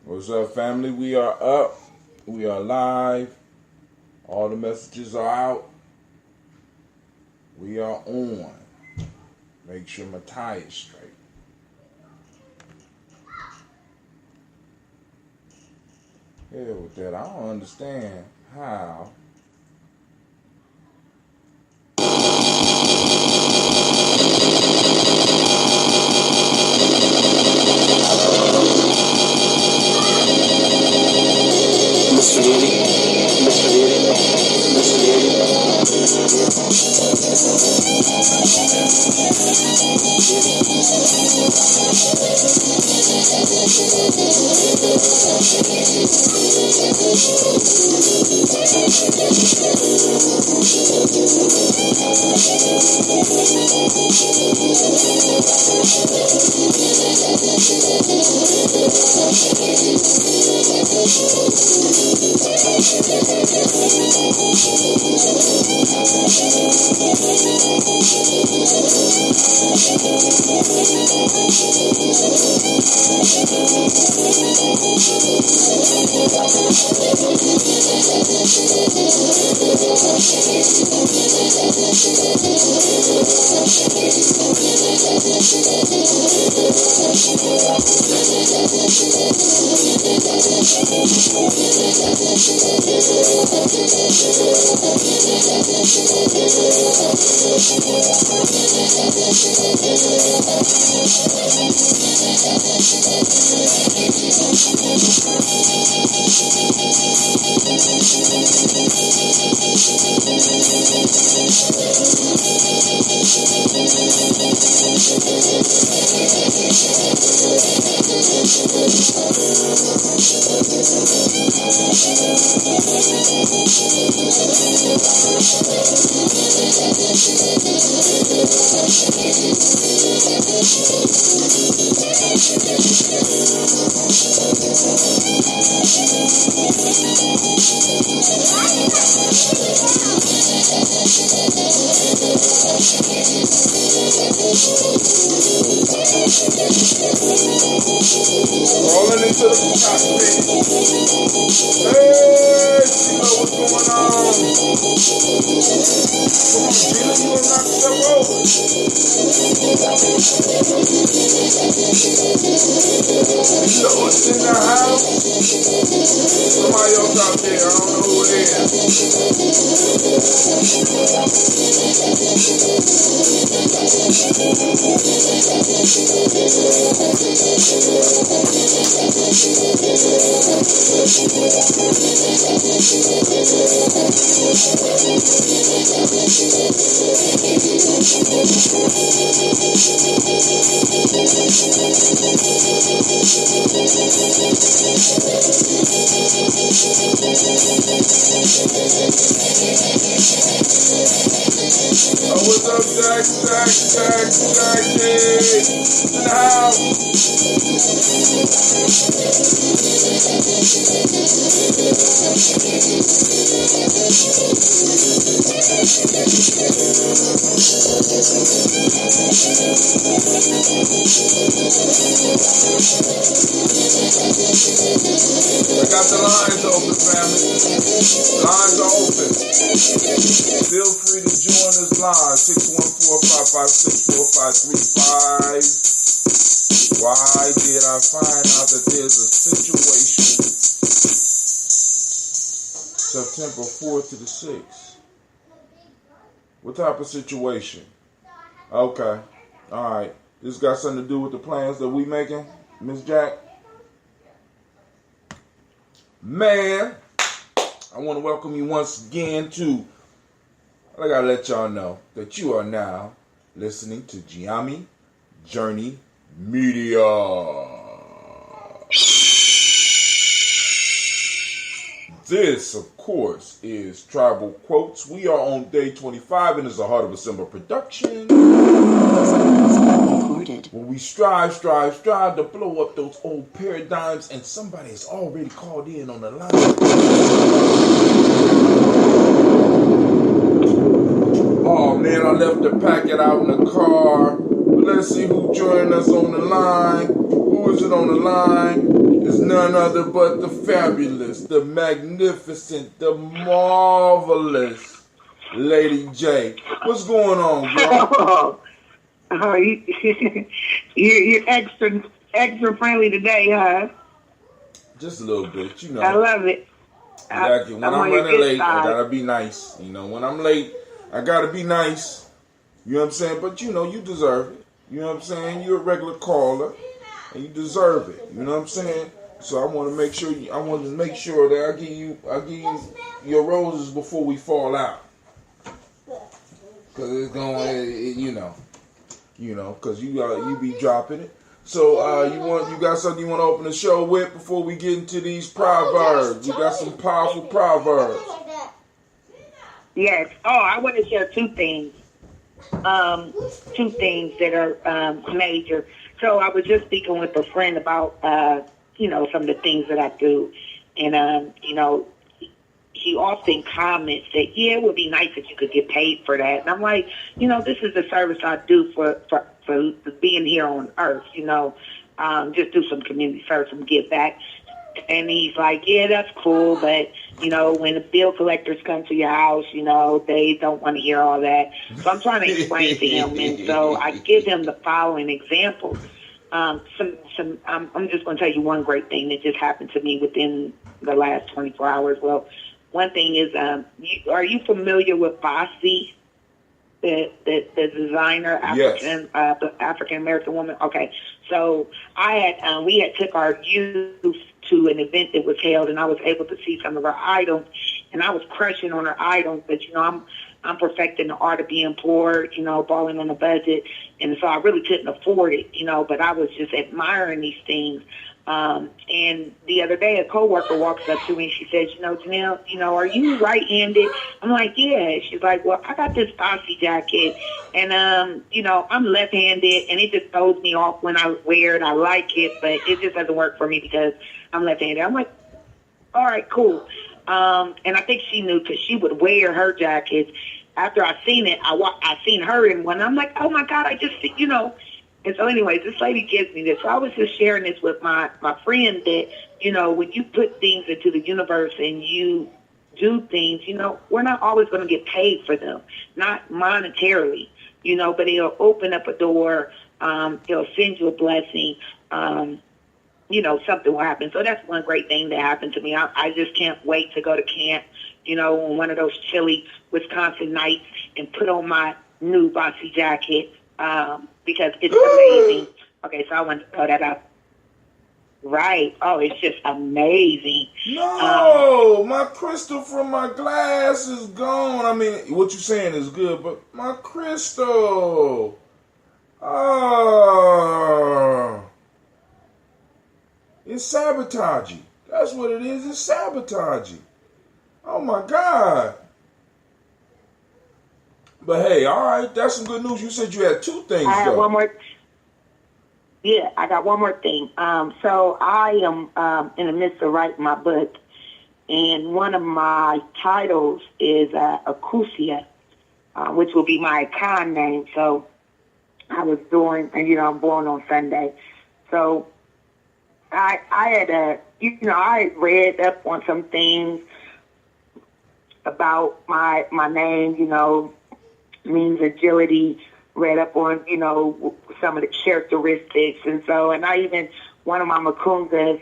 What's up, family? We are up. We are live. All the messages are out. We are on. Make sure my tie is straight. Hell with that. I don't understand how. Rolling into the cockpit. Hey, Sheila, what's going on? Come on, Sheila, you gonna knock yourself over. Lois in the house. Somebody else out there, I don't know who it is. Oh, what's up, Jackie? In the house. I got the lines open, family. Lines are open. Feel free to join us live. 614-556-4535. Why did I find out that there's a situation September 4th to the 6th? What type of situation? Okay. Alright. This got something to do with the plans that we making, Miss Jack? Man, I want to welcome you once again to, I gotta let y'all know that you are now listening to Gye-Nyame Journey Media. This, of course, is Tribal Quotes. We are on day 25 and it's a Heart of December production. When we strive to blow up those old paradigms, and somebody has already called in on the line. Oh man, I left the packet out in the car. Let's see who joined us on the line. Who is it on the line? is none other but the fabulous, the magnificent, the marvelous Lady J. What's going on, girl? Oh, you're extra friendly today, huh? Just a little bit, you I know. love it. When I'm I'm on your running good late, I side. gotta be nice. You know, when I'm late, I gotta be nice. You know what I'm saying? But you know, you deserve it. You know what I'm saying? You're a regular caller, and you deserve it. You know what I'm saying? So I want to make sure. I want to make sure that I give you your roses before we fall out, because it's going. Because you be dropping it. So you got something you want to open the show with before we get into these proverbs? We got some powerful proverbs. Yes. Oh, I want to share two things. Two things that are major. So I was just speaking with a friend about some of the things that I do, and he often comments that, yeah, it would be nice if you could get paid for that. And I'm like, this is the service I do for being here on earth, just do some community service and give back. And he's like, yeah, that's cool, but, when the bill collectors come to your house, they don't want to hear all that. So I'm trying to explain to him, and so I give him the following examples. I'm just going to tell you one great thing that just happened to me within the last 24 hours. Well, one thing is, are you familiar with Bossy, the designer, Yes. African American woman? Okay, so we had took our youth to an event that was held, and I was able to see some of her items, and I was crushing on her items. But I'm perfecting the art of being poor, balling on a budget, and so I really couldn't afford it, But I was just admiring these things. And the other day, a coworker walks up to me and she says, Janelle, are you right-handed? I'm like, yeah. She's like, well, I got this Bossy jacket, and I'm left-handed, and it just throws me off when I wear it. I like it, but it just doesn't work for me because I'm left-handed. I'm like, all right, cool. And I think she knew because she would wear her jackets. After I seen it, I seen her in one. I'm like, oh my God, I just, And so anyways, this lady gives me this. So I was just sharing this with my friend that, when you put things into the universe and you do things, we're not always going to get paid for them, not monetarily, but it'll open up a door. It'll send you a blessing. Something will happen. So that's one great thing that happened to me. I just can't wait to go to camp, on one of those chilly Wisconsin nights and put on my new Bossy jacket because it's amazing. Okay, so I want to throw that out. Right. Oh, it's just amazing. No, my crystal from my glass is gone. I mean, what you're saying is good, but my crystal. Oh. It's sabotaging. That's what it is. It's sabotaging. Oh my God. But hey, all right, that's some good news. You said you had two things, I have though. one more. Yeah, I got one more thing. So I am in the midst of writing my book, and one of my titles is Akusia, which will be my icon name. So I was doing, and I'm born on Sunday. So I had I read up on some things about my name, means agility, read up on, some of the characteristics. And I even, one of my Makungas,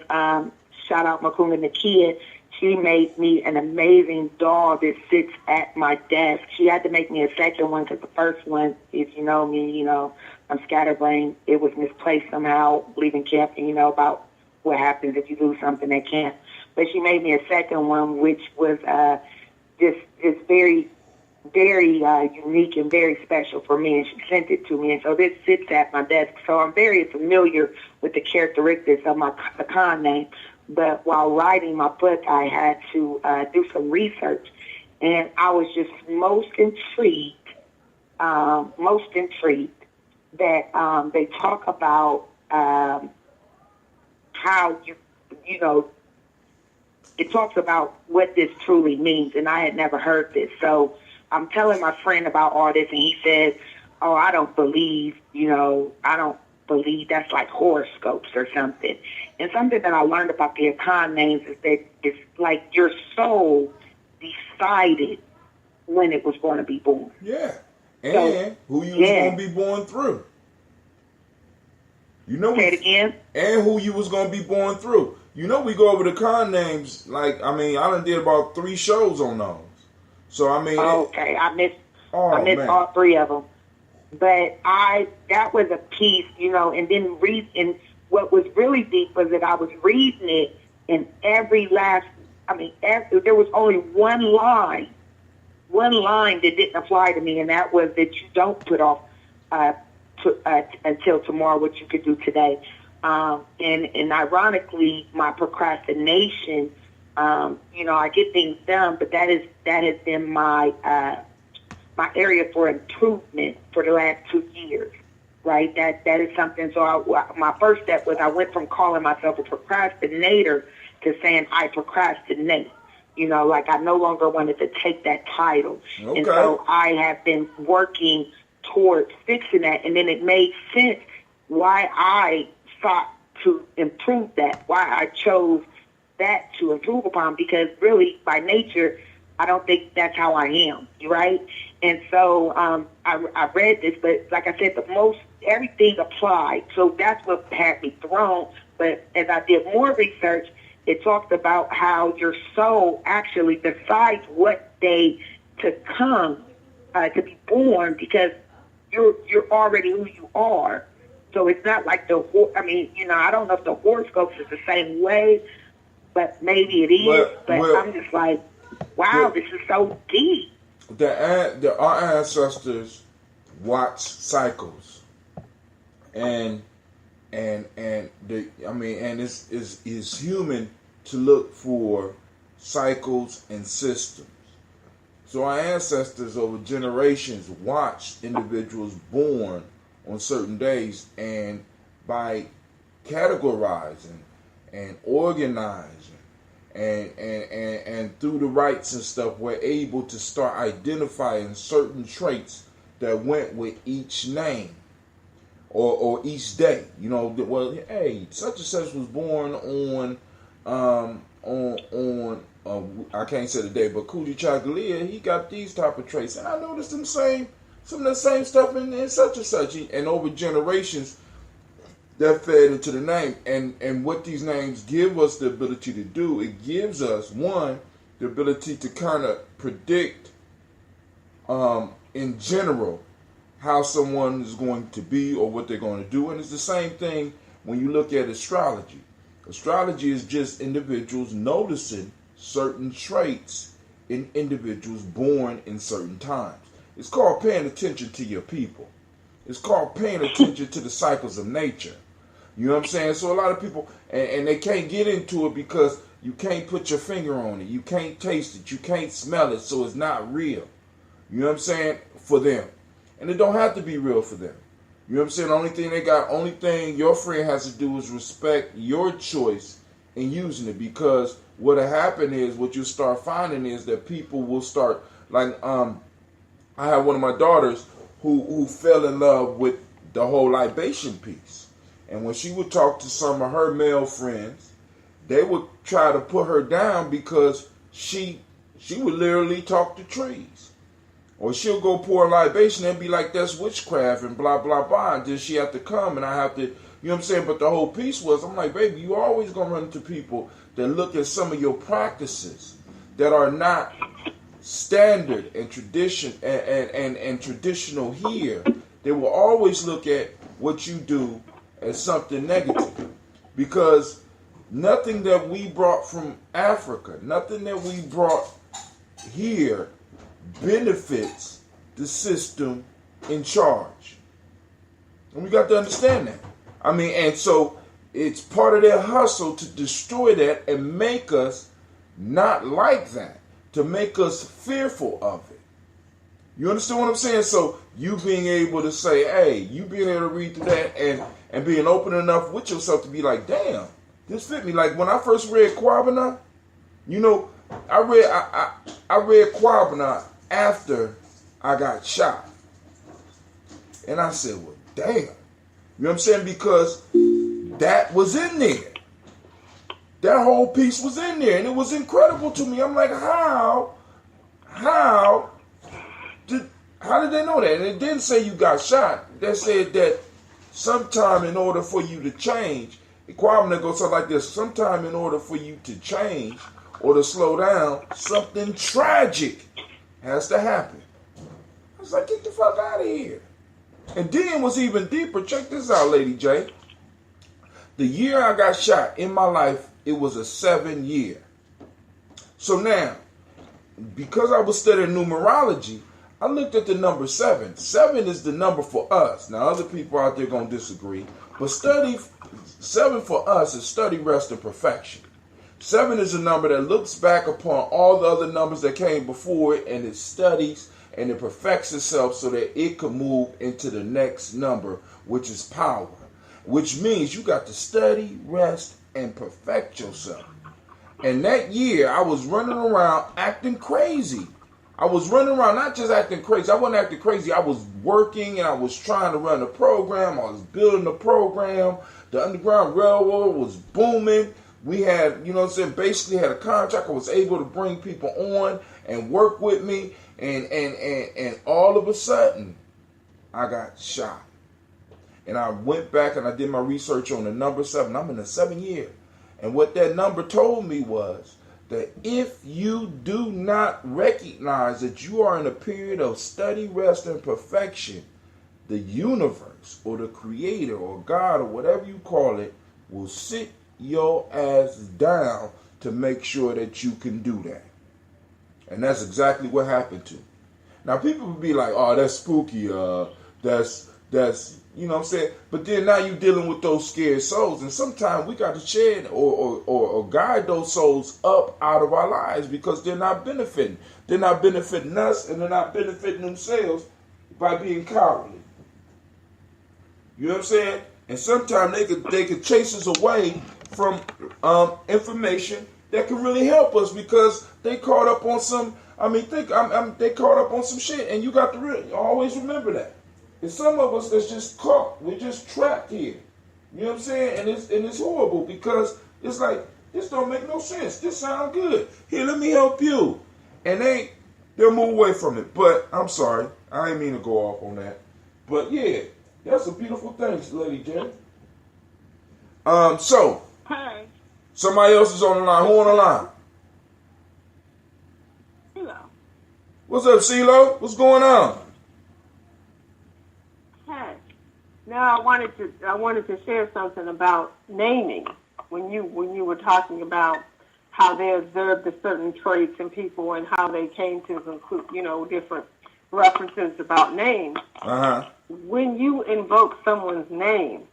shout out Makunga Nakia, she made me an amazing doll that sits at my desk. She had to make me a second one because the first one, if you know me, I'm scatterbrained. It was misplaced somehow, leaving camp, and about what happens if you lose something at camp. But she made me a second one, which was just very, very unique and very special for me, and she sent it to me. And so this sits at my desk. So I'm very familiar with the characteristics of my icon name. But while writing my book, I had to do some research, and I was just most intrigued that they talk about how it talks about what this truly means, and I had never heard this. So I'm telling my friend about all this, and he says, oh, I don't believe believe that's like horoscopes or something. And something that I learned about the Akan names is that it's like your soul decided when it was going to be born. Yeah. And So, who you was going to be born through. You know, say it again. And who you was going to be born through. You know, we go over the con names. Like, I mean, I done did about 3 shows on those. So, I mean. Okay, I missed man. all 3 of them. But that was a piece, you know, and then and what was really deep was that I was reading it in there was only one line that didn't apply to me, and that was that you don't put off until tomorrow what you could do today. And ironically, my procrastination, you know, I get things done, but that has been my area for improvement for the last 2 years, right? That is something. So my first step was I went from calling myself a procrastinator to saying I procrastinate. You know, like I no longer wanted to take that title. Okay. And so I have been working towards fixing that. And then it made sense why I sought to improve that, why I chose that to improve upon, because really by nature, I don't think that's how I am, right? And so I read this, but like I said, everything applied. So that's what had me thrown. But as I did more research, it talked about how your soul actually decides what day to come, to be born, because you're already who you are. So it's not like I don't know if the horoscopes is the same way, but maybe it is. But I'm just like, wow, this is so deep. Our ancestors watched cycles, and it's human to look for cycles and systems. So our ancestors over generations watched individuals born on certain days, and by categorizing and organizing and through the rites and stuff, we're able to start identifying certain traits that went with each name or each day. You know, well, hey, such and such was born on I can't say the day, but Cooley Chagalia, he got these type of traits, and I noticed some of the same stuff in such and such, and over generations that fed into the name. And what these names give us the ability to do, it gives us, one, the ability to kind of predict in general how someone is going to be or what they're going to do. And it's the same thing when you look at astrology. Astrology is just individuals noticing certain traits in individuals born in certain times. It's called paying attention to your people. It's called paying attention to the cycles of nature. You know what I'm saying? So a lot of people, and they can't get into it because you can't put your finger on it. You can't taste it. You can't smell it. So it's not real. You know what I'm saying? For them. And it don't have to be real for them. You know what I'm saying? Only thing your friend has to do is respect your choice in using it. Because what'll happen is, what you'll start finding is that people will start, like, I had one of my daughters who fell in love with the whole libation piece. And when she would talk to some of her male friends, they would try to put her down because she would literally talk to trees. Or she'll go pour a libation and be like, that's witchcraft and blah, blah, blah. And then she have to come and I have to, you know what I'm saying? But the whole piece was, I'm like, baby, you always going to run into people that look at some of your practices that are not standard and tradition and traditional here. They will always look at what you do as something negative, because nothing that we brought from Africa, nothing that we brought here benefits the system in charge. And we got to understand that. I mean, and so it's part of their hustle to destroy that and make us not like that, to make us fearful of it. You understand what I'm saying? So you being able to say, hey, you being able to read through that and being open enough with yourself to be like, damn, this fit me. Like when I first read Kwabena, you know, I read Kwabena after I got shot. And I said, well, damn. You know what I'm saying? Because that was in there. That whole piece was in there, and it was incredible to me. I'm like, how did they know that? And it didn't say you got shot. They said that sometime in order for you to change, Kwame goes something like this, sometime in order for you to change or to slow down, something tragic has to happen. I was like, get the fuck out of here. And then was even deeper. Check this out, Lady J. The year I got shot in my life, it was a 7 year. So now, because I was studying numerology, I looked at the number 7. 7 is the number for us. Now, other people out there going to disagree. But 7 for us is study, rest, and perfection. 7 is a number that looks back upon all the other numbers that came before it, and it studies and it perfects itself so that it can move into the next number, which is power. Which means you got to study, rest, and perfect yourself. And that year, I was running around acting crazy. I was running around, not just acting crazy. I wasn't acting crazy. I was working and I was trying to run a program. I was building a program. The Underground Railroad was booming. We had, you know what I'm saying, basically had a contract. I was able to bring people on and work with me. And all of a sudden, I got shot. And I went back and I did my research on the number 7. I'm in the 7th year. And what that number told me was that if you do not recognize that you are in a period of study, rest, and perfection, the universe or the creator or God or whatever you call it will sit your ass down to make sure that you can do that. And that's exactly what happened to me. Now people would be like, oh, that's spooky. That's you know what I'm saying? But then now you're dealing with those scared souls. And sometimes we got to shed or guide those souls up out of our lives because they're not benefiting. They're not benefiting us and they're not benefiting themselves by being cowardly. You know what I'm saying? And sometimes they could chase us away from information that can really help us because they caught up on some, they caught up on some shit. And you got to always remember that. And some of us that's just caught. We're just trapped here. You know what I'm saying? And it's horrible because it's like, this don't make no sense. This sound good. Here, let me help you. And they'll move away from it. But I'm sorry. I didn't mean to go off on that. But yeah, that's a beautiful thing, Lady J. So, Hi. Somebody else is on the line. Who on the line? Hello. What's up, CeeLo? What's going on? Hi. Now I wanted to share something about naming. When you were talking about how they observed the certain traits in people and how they came to conclude, different references about names. Uh-huh. When you invoke someone's name,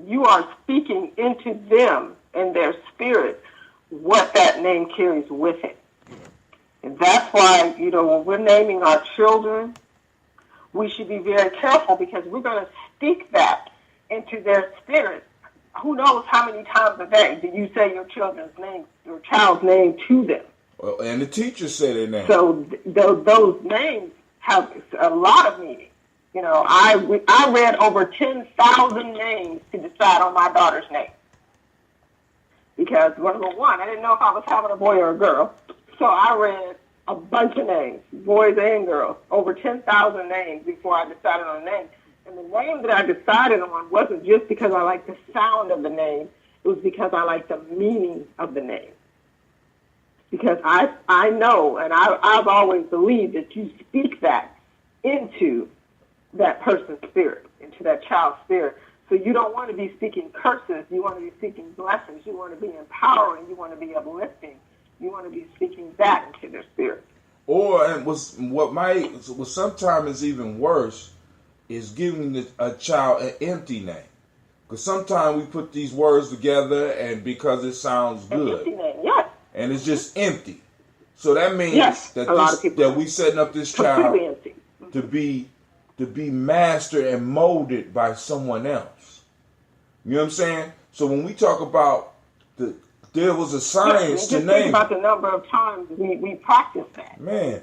you are speaking into them and their spirit what that name carries with it. And that's why, when we're naming our children, we should be very careful because we're going to speak that into their spirit. Who knows how many times a day do you say your child's name to them? Well, and the teachers say their name. So those names have a lot of meaning. I read over 10,000 names to decide on my daughter's name. Because, number one, I didn't know if I was having a boy or a girl. So I read a bunch of names, boys and girls, over 10,000 names before I decided on a name. And the name that I decided on wasn't just because I liked the sound of the name. It was because I liked the meaning of the name. Because I know, and I've always believed that you speak that into that person's spirit, into that child's spirit. So you don't want to be speaking curses. You want to be speaking blessings. You want to be empowering. You want to be uplifting. You want to be speaking that into their spirit. Or what sometimes is even worse is giving a child an empty name. Because sometimes we put these words together and because it sounds good. An empty name, yes. And it's just empty. So that means that we setting up this child to be mastered and molded by someone else. You know what I'm saying? So when we talk about there was a science to name. Think about the number of times we practice that. Man.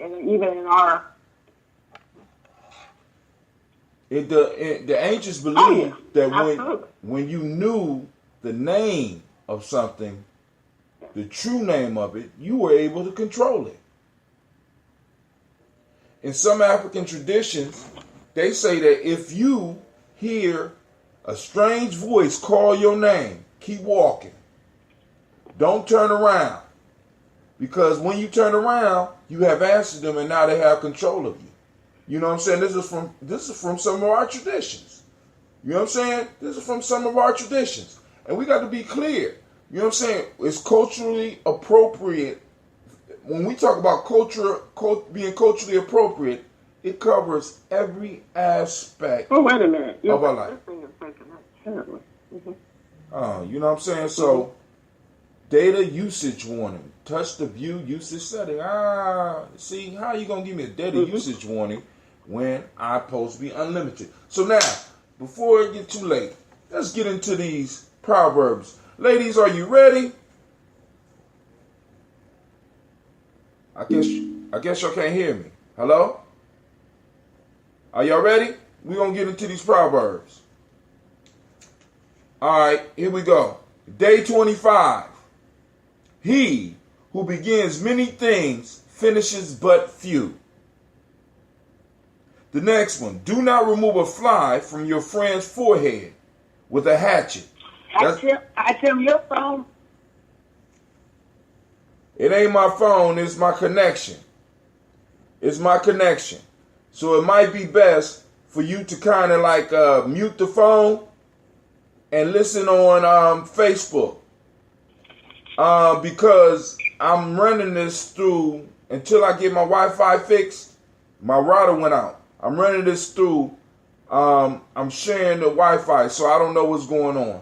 And even in our The ancients believed that when you knew the name of something, the true name of it, you were able to control it. In some African traditions, they say that if you hear a strange voice call your name, keep walking. Don't turn around. Because when you turn around, you have answered them and now they have control of you. You know what I'm saying? This is from some of our traditions. You know what I'm saying? This is from some of our traditions. And we got to be clear. You know what I'm saying? It's culturally appropriate. When we talk about being culturally appropriate, it covers every aspect wait a minute. of our life. This thing is breaking up terribly. You know what I'm saying? So, data usage warning. Touch the view usage setting. See, how are you going to give me a data usage warning when I'm supposed to be unlimited? So now, before it gets too late, let's get into these proverbs. Ladies, are you ready? I guess y'all can't hear me. Hello? Are y'all ready? We're going to get into these proverbs. All right, here we go. Day 25. He who begins many things finishes but few. The next one. Do not remove a fly from your friend's forehead with a hatchet. I tell your phone. It ain't my phone, it's my connection. It's my connection. So it might be best for you to kind of like mute the phone and listen on Facebook. Because I'm running this through until I get my Wi-Fi fixed. My router went out. I'm running this through. I'm sharing the Wi-Fi, so I don't know what's going on.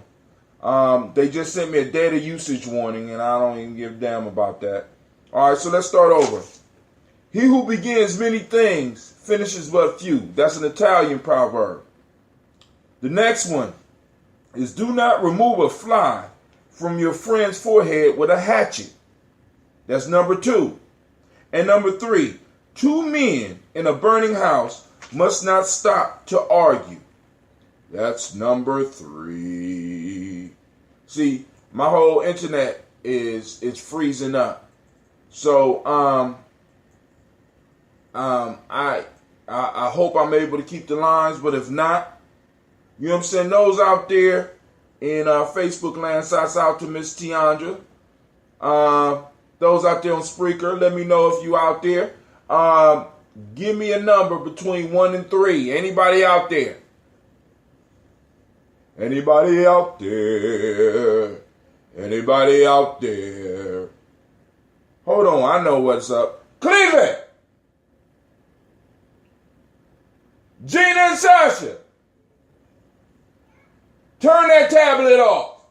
They just sent me a data usage warning, and I don't even give a damn about that. All right, so let's start over. He who begins many things finishes but few. That's an Italian proverb. The next one is do not remove a fly from your friend's forehead with a hatchet. That's number 2. And number 3, 2 men in a burning house must not stop to argue. That's number 3. See, my whole internet is freezing up. So I hope I'm able to keep the lines, but if not, you know what I'm saying, those out there in Facebook land, shouts out to Miss Tiandra. Those out there on Spreaker, let me know if you out there. Give me a number between 1 and 3. Anybody out there? Anybody out there? Anybody out there? Hold on, I know what's up. Cleveland! Gina and Sasha! Turn that tablet off.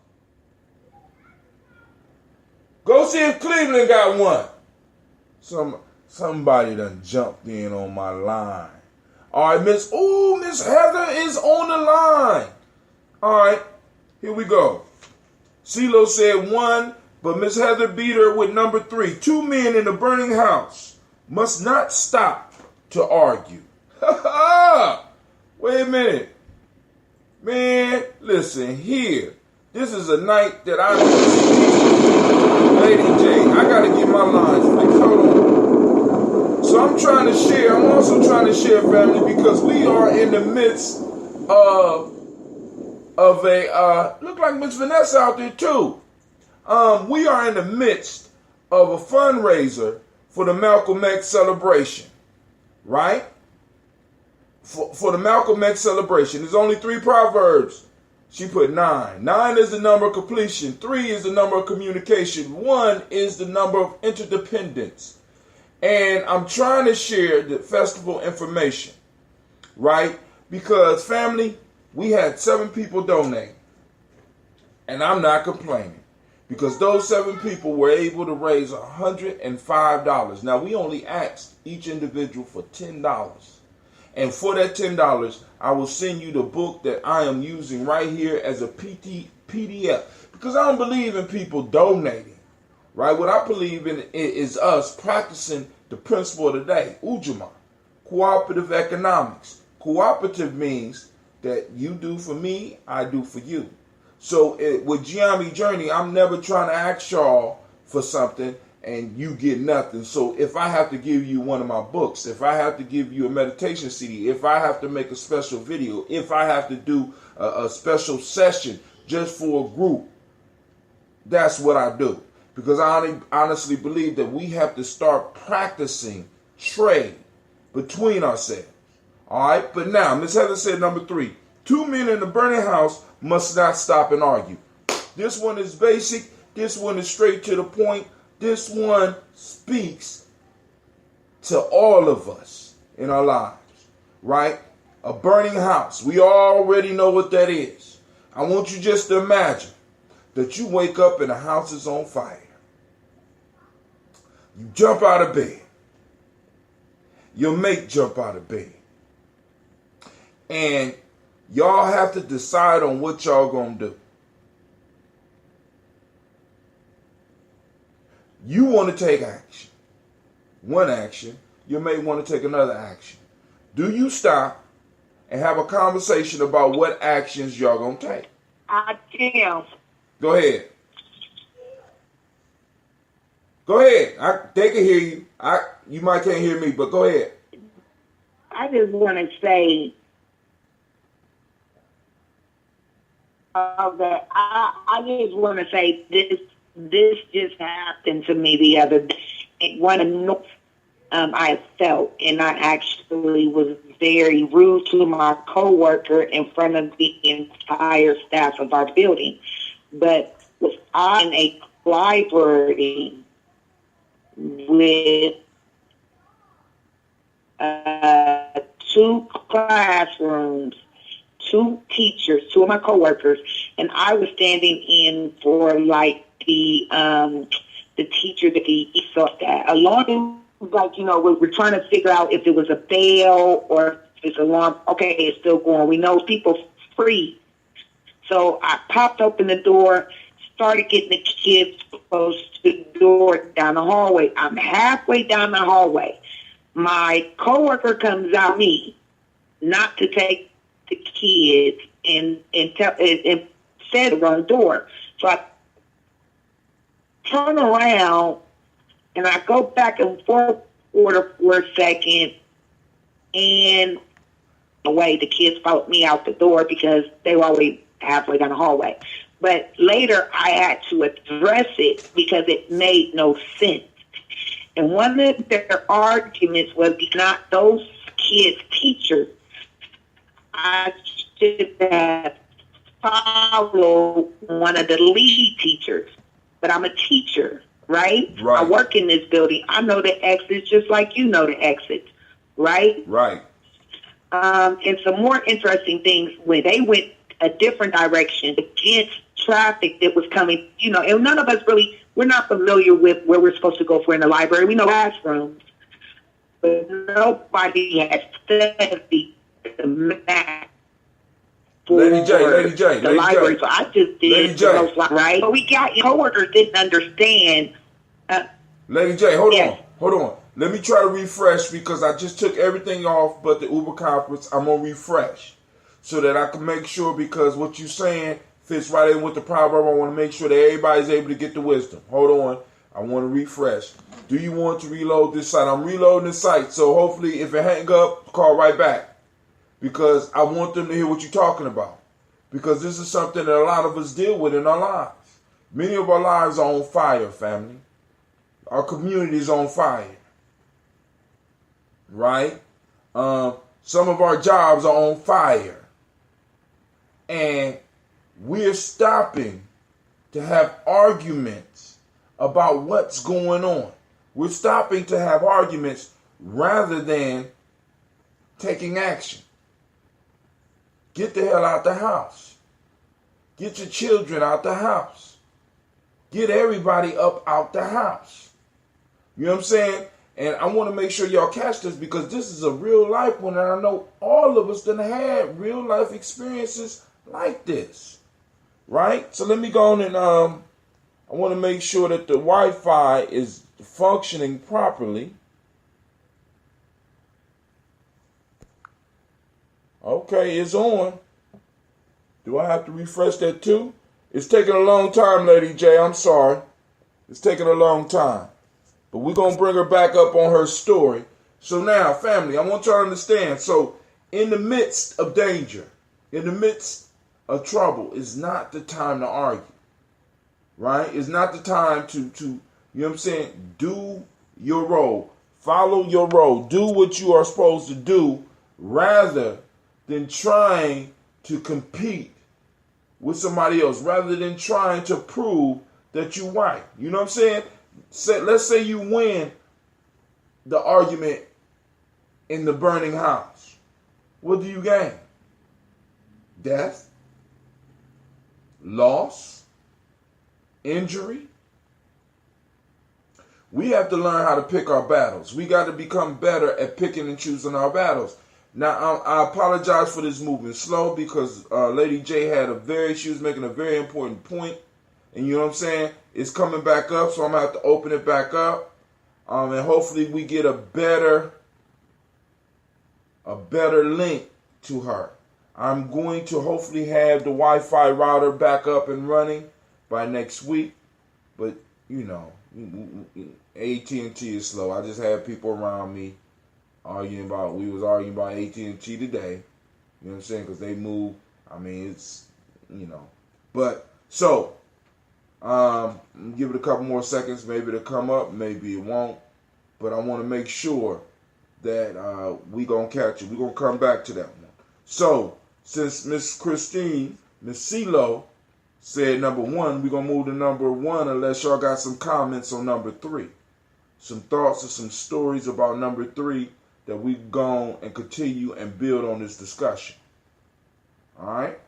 Go see if Cleveland got one. Somebody done jumped in on my line. All right, Miss Heather is on the line. All right, here we go. CeeLo said 1, but Miss Heather beat her with number 3. 2 men in a burning house must not stop to argue. Wait a minute. Man, listen here. This is a night that I Lady J, I gotta get my lines fixed. Hold on. So I'm also trying to share, family, because we are in the midst of a look like Miss Vanessa out there too. We are in the midst of a fundraiser for the Malcolm X celebration. Right? For the Malcolm X celebration. There's only 3 proverbs. She put 9. 9 is the number of completion. 3 is the number of communication. 1 is the number of interdependence. And I'm trying to share the festival information, right? Because, family, we had 7 people donate. And I'm not complaining. Because those 7 people were able to raise $105. Now, we only asked each individual for $10. And for that $10, I will send you the book that I am using right here as a PDF. Because I don't believe in people donating. Right? What I believe in is us practicing the principle of the day. Ujamaa. Cooperative economics. Cooperative means that you do for me, I do for you. So with Gye-Nyame Journey, I'm never trying to ask y'all for something and you get nothing. So if I have to give you one of my books, if I have to give you a meditation CD, if I have to make a special video, if I have to do a special session just for a group, that's what I do. Because I honestly believe that we have to start practicing trade between ourselves. All right? But now, Miss Heather said number 3, 2 men in a burning house must not stop and argue. This one is basic. This one is straight to the point. This one speaks to all of us in our lives, right? A burning house. We already know what that is. I want you just to imagine that you wake up and the house is on fire. You jump out of bed. Your mate jump out of bed. And y'all have to decide on what y'all gonna do. You want to take action. One action. Your mate want to take another action. Do you stop and have a conversation about what actions y'all gonna take? I am. Go ahead. Go ahead. They can hear you. You might can't hear me, but go ahead. I just want to say that I just want to say this just happened to me the other day. I felt, and I actually was very rude to my coworker in front of the entire staff of our building. But was I in a library with 2 classrooms, 2 teachers, 2 of my coworkers, and I was standing in for like the teacher that he saw that along, like, you know, we're trying to figure out if it was a bell or if it's alarm. Okay, it's still going. We know people free. So I popped open the door, started getting the kids close to the door down the hallway. I'm halfway down the hallway. My coworker comes out me not to take the kids and said the wrong door. So I turn around and I go back and forth for a second, and away the kids followed me out the door because they were already halfway down the hallway. But later I had to address it because it made no sense. And one of their arguments was not those kids' teachers. I should have followed one of the lead teachers. But I'm a teacher, right? Right. I work in this building. I know the exits just like you know the exits, right? Right. And some more interesting things, when they went a different direction against traffic that was coming, you know, and none of us really, we're not familiar with where we're supposed to go for in the library. We know classrooms, but nobody has studied the map for Lady J, the library. So I just did Lady J. Right? But we got coworkers didn't understand. Lady J, hold Yes. on. Let me try to refresh because I just took everything off but the Uber conference. I'm going to refresh so that I can make sure, because what you're saying fits right in with the proverb. I want to make sure that everybody's able to get the wisdom. Hold on. I want to refresh. Do you want to reload this site? I'm reloading the site, so hopefully if it hang up, call right back, because I want them to hear what you're talking about, because this is something that a lot of us deal with in our lives. Many of our lives are on fire, family. Our community is on fire. Right? Some of our jobs are on fire. And we're stopping to have arguments about what's going on. We're stopping to have arguments rather than taking action. Get the hell out the house. Get your children out the house. Get everybody up out the house. You know what I'm saying? And I want to make sure y'all catch this, because this is a real life one, and I know all of us done had real life experiences like this. Right? So let me go on and I want to make sure that the Wi-Fi is functioning properly. Okay, it's on. Do I have to refresh that too? It's taking a long time, Lady J. I'm sorry. It's taking a long time. But we're going to bring her back up on her story. So now, family, I want y'all to understand. So, in the midst of danger, in the midst of trouble, is not the time to argue. Right? It's not the time to you know what I'm saying, do your role. Follow your role. Do what you are supposed to do rather than trying to compete with somebody else, rather than trying to prove that you're right. You know what I'm saying? Let's say you win the argument in the burning house. What do you gain? Death, loss, injury. We have to learn how to pick our battles. We got to become better at picking and choosing our battles. Now, I apologize for this moving slow because Lady J she was making a very important point. And you know what I'm saying? It's coming back up, so I'm going to have to open it back up. And hopefully we get a better link to her. I'm going to hopefully have the Wi-Fi router back up and running by next week. But, you know, AT&T is slow. I just had people around me we was arguing about AT&T today. You know what I'm saying? Because they moved. I mean, it's, you know. But, so, give it a couple more seconds. Maybe it'll come up. Maybe it won't. But I want to make sure that we going to catch it. We're going to come back to that one. So, since Miss Christine, Miss CeeLo, said number 1, we're going to move to number 1 unless y'all got some comments on number 3. Some thoughts or some stories about number 3 that we go and continue and build on this discussion. All right?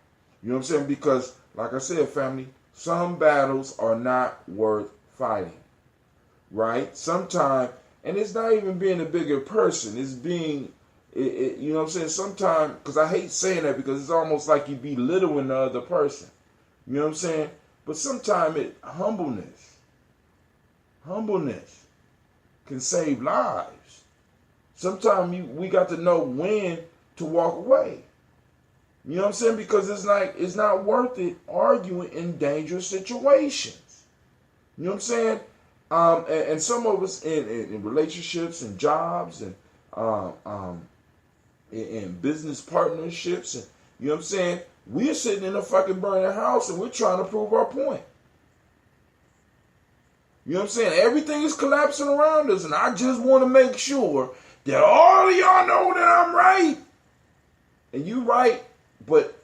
You know what I'm saying? Because, like I said, family, some battles are not worth fighting. Right? Sometimes, and it's not even being a bigger person. It's being, you know what I'm saying? Sometimes, because I hate saying that because it's almost like you belittling the other person. You know what I'm saying? But sometimes humbleness can save lives. Sometimes we got to know when to walk away. You know what I'm saying? Because it's not worth it arguing in dangerous situations. You know what I'm saying? And some of us in relationships and jobs and in business partnerships, and you know what I'm saying? We're sitting in a fucking burning house and we're trying to prove our point. You know what I'm saying? Everything is collapsing around us, and I just want to make sure that all of y'all know that I'm right. And you right, but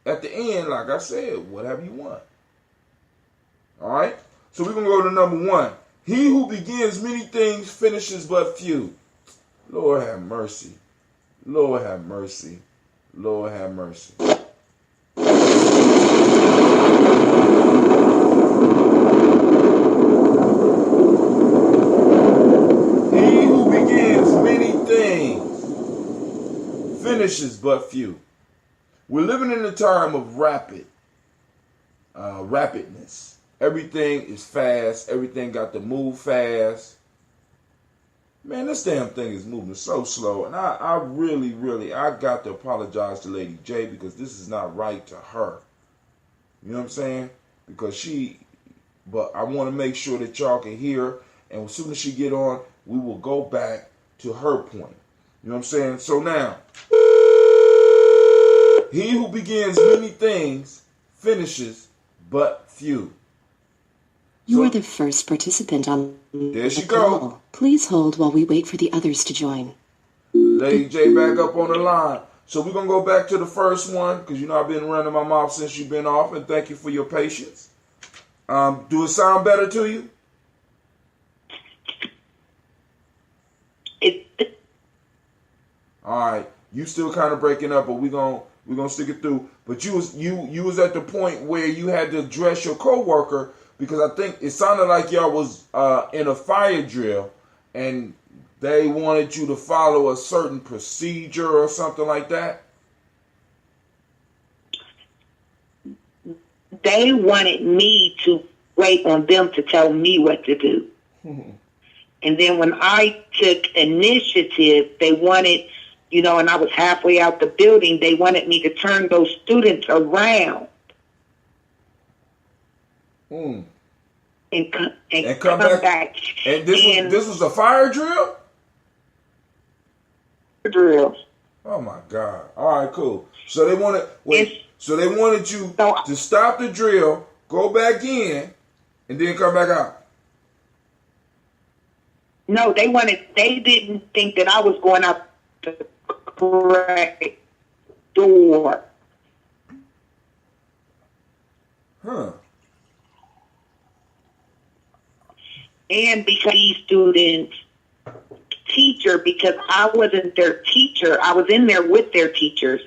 at the end, like I said, whatever you want. All right? So we're going to go to number 1. He who begins many things finishes but few. Lord have mercy. Lord have mercy. Lord have mercy. Finishes but few. We're living in a time of rapidness. Everything is fast. Everything got to move fast. Man, this damn thing is moving so slow. And I really, I got to apologize to Lady J because this is not right to her. You know what I'm saying? But I want to make sure that y'all can hear. And as soon as she get on, we will go back to her point. You know what I'm saying? So now, he who begins many things finishes but few. You are the first participant on there she the call. go. Please hold while we wait for the others to join. Lady J back up on the line. So we're going to go back to the first one because, you know, I've been running my mouth since you've been off, and thank you for your patience. Do it sound better to you? All right. You still kind of breaking up, but we're gonna stick it through. But you was at the point where you had to address your coworker because I think it sounded like y'all was in a fire drill and they wanted you to follow a certain procedure or something like that. They wanted me to wait on them to tell me what to do. And then when I took initiative, they wanted you know, and I was halfway out the building, they wanted me to turn those students around. Mm. And And come back. And this was a fire drill? Drill. Oh my God. All right, cool. So they wanted you to stop the drill, go back in, and then come back out. No, they didn't think that I was going out the correct door. Huh. And because these students teacher, because I wasn't their teacher, I was in there with their teachers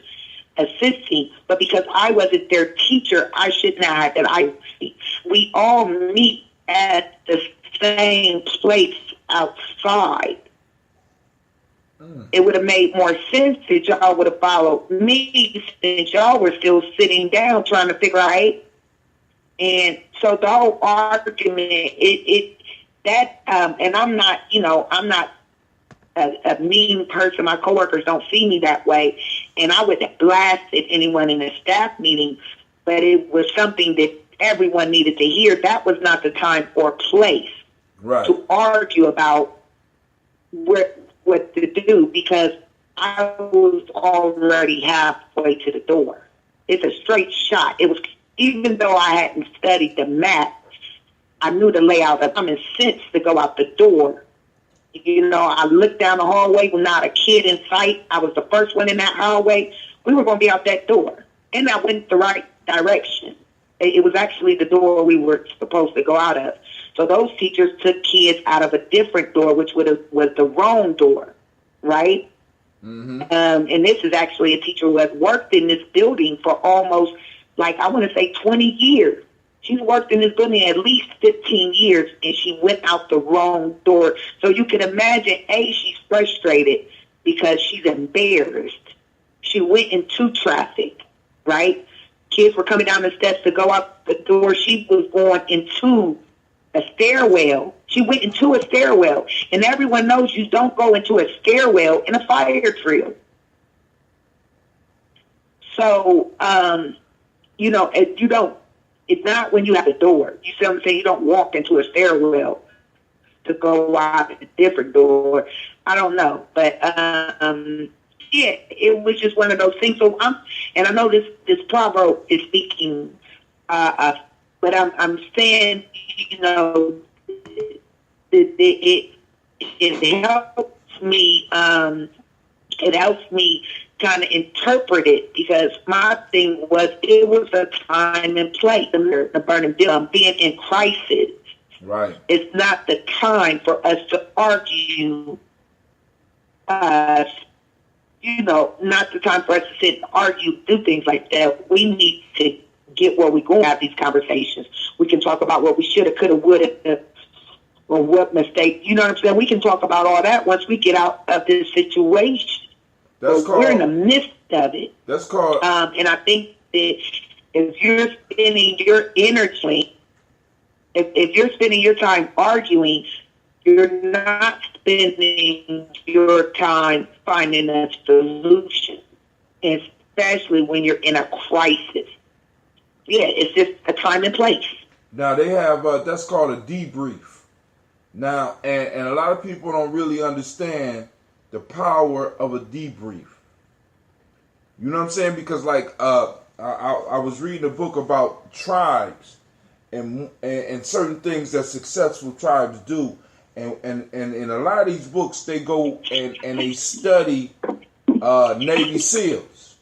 assisting, but because I wasn't their teacher, I shouldn't have had that. We all meet at the same place outside. It would have made more sense that y'all would have followed me since y'all were still sitting down trying to figure out, hey? And so the whole argument, and I'm not, you know, I'm not a mean person. My coworkers don't see me that way. And I would have blasted anyone in a staff meeting, but it was something that everyone needed to hear. That was not the time or place to argue about what to do, because I was already halfway to the door. It's a straight shot. It was, even though I hadn't studied the map, I knew the layout of common sense to go out the door. You know, I looked down the hallway with not a kid in sight. I was the first one in that hallway. We were going to be out that door. And I went the right direction. It was actually the door we were supposed to go out of. So those teachers took kids out of a different door, which was the wrong door, right? Mm-hmm. And this is actually a teacher who has worked in this building for almost, like, I want to say 20 years. She's worked in this building at least 15 years, and she went out the wrong door. So you can imagine, she's frustrated because she's embarrassed. She went into traffic, right? Kids were coming down the steps to go out the door. She was going into a stairwell. She went into a stairwell. And everyone knows you don't go into a stairwell in a fire drill. So, you know, you don't. It's not when you have a door. You see what I'm saying? You don't walk into a stairwell to go out a different door. I don't know. But, yeah, it was just one of those things. So and I know this proverb is speaking, but I'm saying, you know, it helps me, kind of interpret it, because my thing was, it was a time and place, the burning building, being in crisis. Right. It's not the time for us to argue, you know, not the time for us to sit and argue, do things like that. We need to get where we go and have these conversations. We can talk about what we should have, could have, would have, or what mistake. You know what I'm saying? We can talk about all that once we get out of this situation. We're in the midst of it. That's called. And I think that if you're spending your energy, if you're spending your time arguing, you're not spending your time finding a solution, especially when you're in a crisis. Yeah, it's just a time and place. Now they have that's called a debrief. Now, and a lot of people don't really understand the power of a debrief. You know what I'm saying? Because like I was reading a book about tribes and certain things that successful tribes do, and in a lot of these books they go and they study Navy SEALs.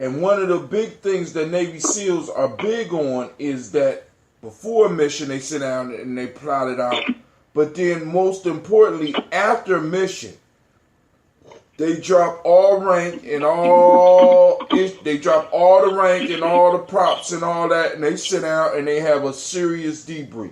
And one of the big things that Navy SEALs are big on is that before a mission they sit down and they plot it out, but then most importantly after a mission, they drop all rank and they drop all the rank and all the props and all that, and they sit down and they have a serious debrief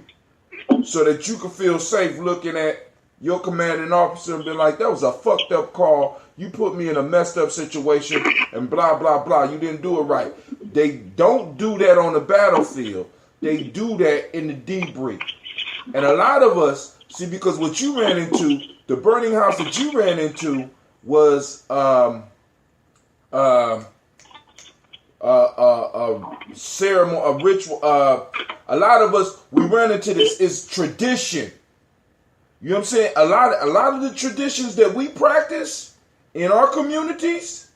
so that you can feel safe looking at your commanding officer and be like, that was a fucked up call. You put me in a messed up situation and blah, blah, blah. You didn't do it right. They don't do that on the battlefield. They do that in the debrief. And a lot of us, see, because what you ran into, the burning house that you ran into, was ceremony, a ritual. A lot of us, we run into this is tradition. You know what I'm saying? A lot of the traditions that we practice in our communities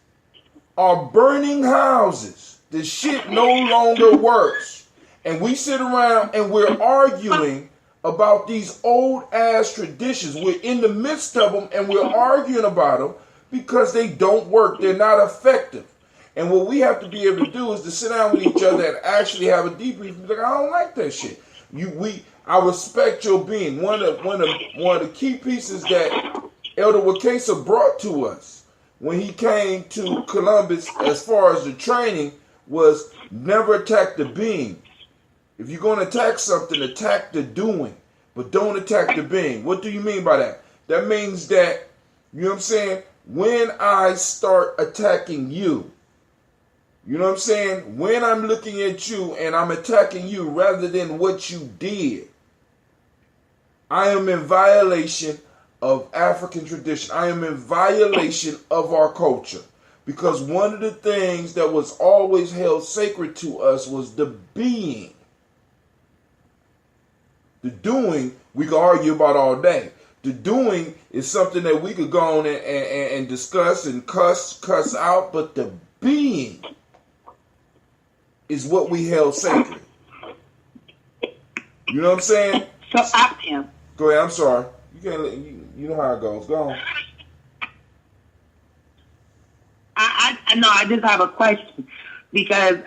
are burning houses. The shit no longer works. And we sit around and we're arguing about these old ass traditions. We're in the midst of them and we're arguing about them because they don't work. They're not effective. And what we have to be able to do is to sit down with each other and actually have a debrief. Like, I don't like that shit. I respect your being. One of the key pieces that Elder Wakesa brought to us when he came to Columbus, as far as the training, was never attack the being. If you're going to attack something, attack the doing, but don't attack the being. What do you mean by that? That means that, you know what I'm saying, when I start attacking you, you know what I'm saying, when I'm looking at you and I'm attacking you rather than what you did, I am in violation of African tradition. I am in violation of our culture. Because one of the things that was always held sacred to us was the being. The doing, we could argue about all day. The doing is something that we could go on and discuss and cuss out, but the being is what we held sacred. You know what I'm saying? So ask him. Go ahead, I'm sorry. You can't. You know how it goes. Go on. I know. I just have a question because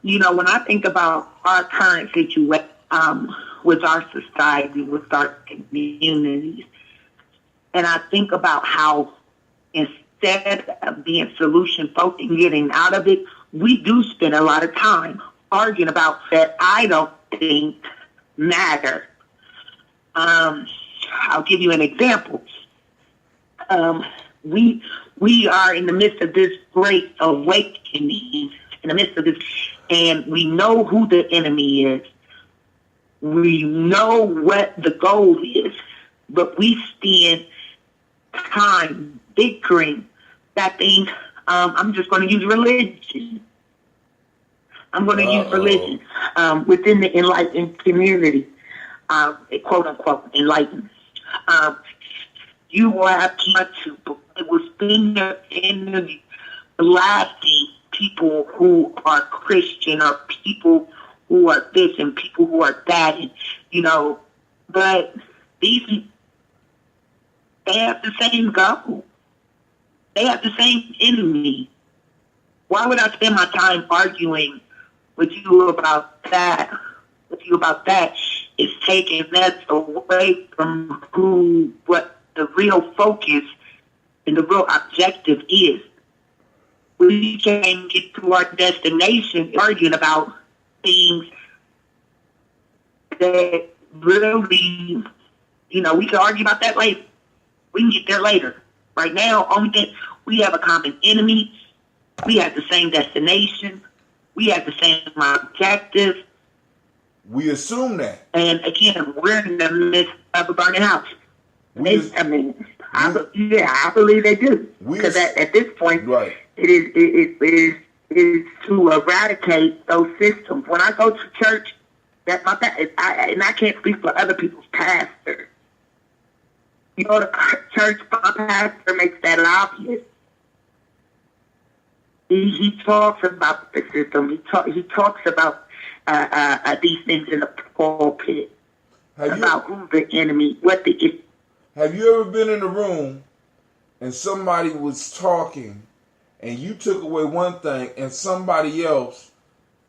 when I think about our current situation with our society, with our communities, and I think about how instead of being solution focused and getting out of it, we do spend a lot of time arguing about that I don't think matter. I'll give you an example. We are in the midst of this great awakening, in the midst of this, and we know who the enemy is. We know what the goal is, but we spend time bickering that thing. I'm just going to use religion. I'm going to use religion within the enlightened community, quote unquote enlightened. You will have much to. It will spend your energy blasting people who are Christian or people who are this and people who are that, and, but they have the same goal. They have the same enemy. Why would I spend my time arguing with you about that? It's taking us away from what the real focus and the real objective is. We can't get to our destination arguing about things that really, we can argue about that later. We can get there later. Right now, only thing, we have a common enemy. We have the same destination. We have the same objective. We assume that. And again, we're in the midst of a burning house. I believe they do. Because at this point, right, it is to eradicate those systems. When I go to church, that's my and I can't speak for other people's pastors. You go to church, my pastor makes that obvious. He talks about the system. He talks about these things in the pulpit. About who's the enemy, what the issue. Have you ever been in a room and somebody was talking and you took away one thing and somebody else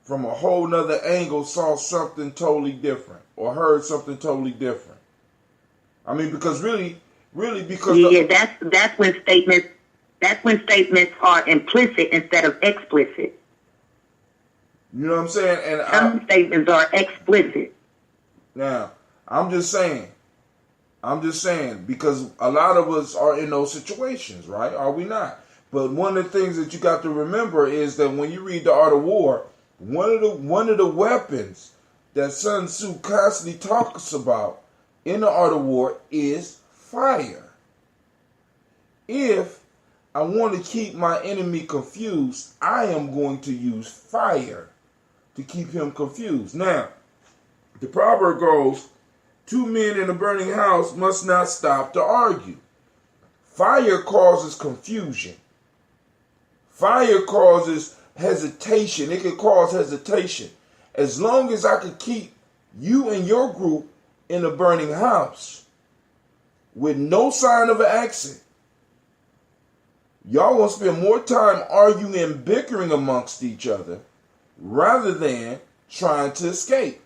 from a whole nother angle saw something totally different or heard something totally different? I mean, because really, because that's when statements are implicit instead of explicit. You know what I'm saying? And some statements are explicit. Now, I'm just saying, because a lot of us are in those situations, right? Are we not? But one of the things that you got to remember is that when you read The Art of War, one of the weapons that Sun Tzu constantly talks about in The Art of War is fire. If I want to keep my enemy confused, I am going to use fire to keep him confused. Now, the proverb goes, two men in a burning house must not stop to argue. Fire causes confusion. Fire causes hesitation. It can cause hesitation. As long as I could keep you and your group in a burning house with no sign of an exit, y'all gonna spend more time arguing and bickering amongst each other rather than trying to escape.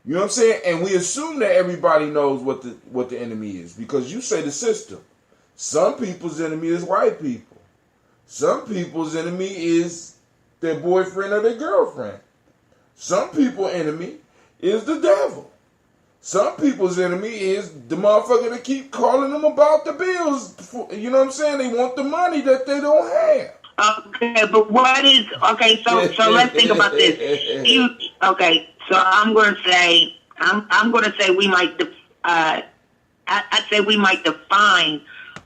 You know what I'm saying? And we assume that everybody knows what the enemy is, because you say the system. Some people's enemy is white people. Some people's enemy is their boyfriend or their girlfriend. Some people's enemy is the devil. Some people's enemy is the motherfucker that keep calling them about the bills. You know what I'm saying? They want the money that they don't have. Okay, but what is okay? So let's think about this. So I'm going to say we might. I say we might define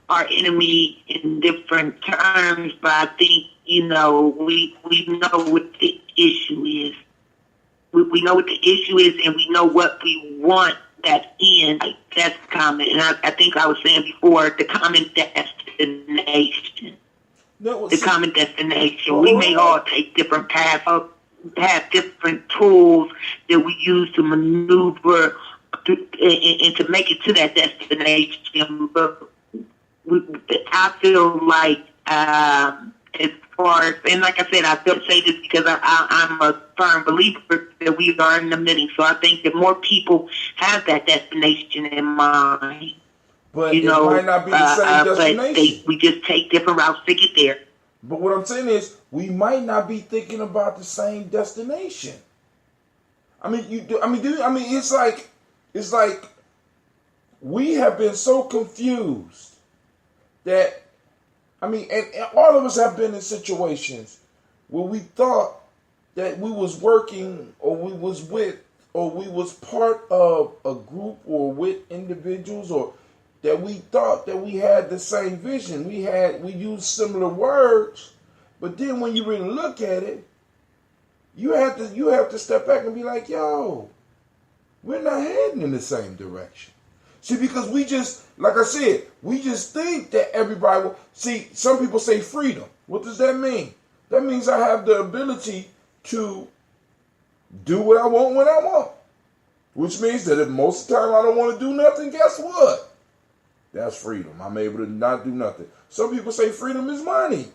our enemy in different terms, but I think we know what the issue is. We know what the issue is, and we know what we want that end. That's common, and I think I was saying before, the common destination. The common destination. We may all take different paths, have different tools that we use to maneuver and to make it to that destination. But I feel like, as far as, and like I said, I still say this because I'm a firm believer that we are in the middle. So I think that more people have that destination in mind. But it might not be the same destination. We just take different routes to get there. But what I'm saying is, we might not be thinking about the same destination. It's like we have been so confused that, and all of us have been in situations where we thought that we was working, or we was with, or we was part of a group, or with individuals, or that we thought that we had the same vision. We used similar words, but then when you really look at it, you have to step back and be like, yo, we're not heading in the same direction. See, because we just, like I said, we just think that everybody will. See, some people say freedom. What does that mean? That means I have the ability to do what I want when I want. Which means that if most of the time I don't want to do nothing, guess what? That's freedom. I'm able to not do nothing. Some people say freedom is money.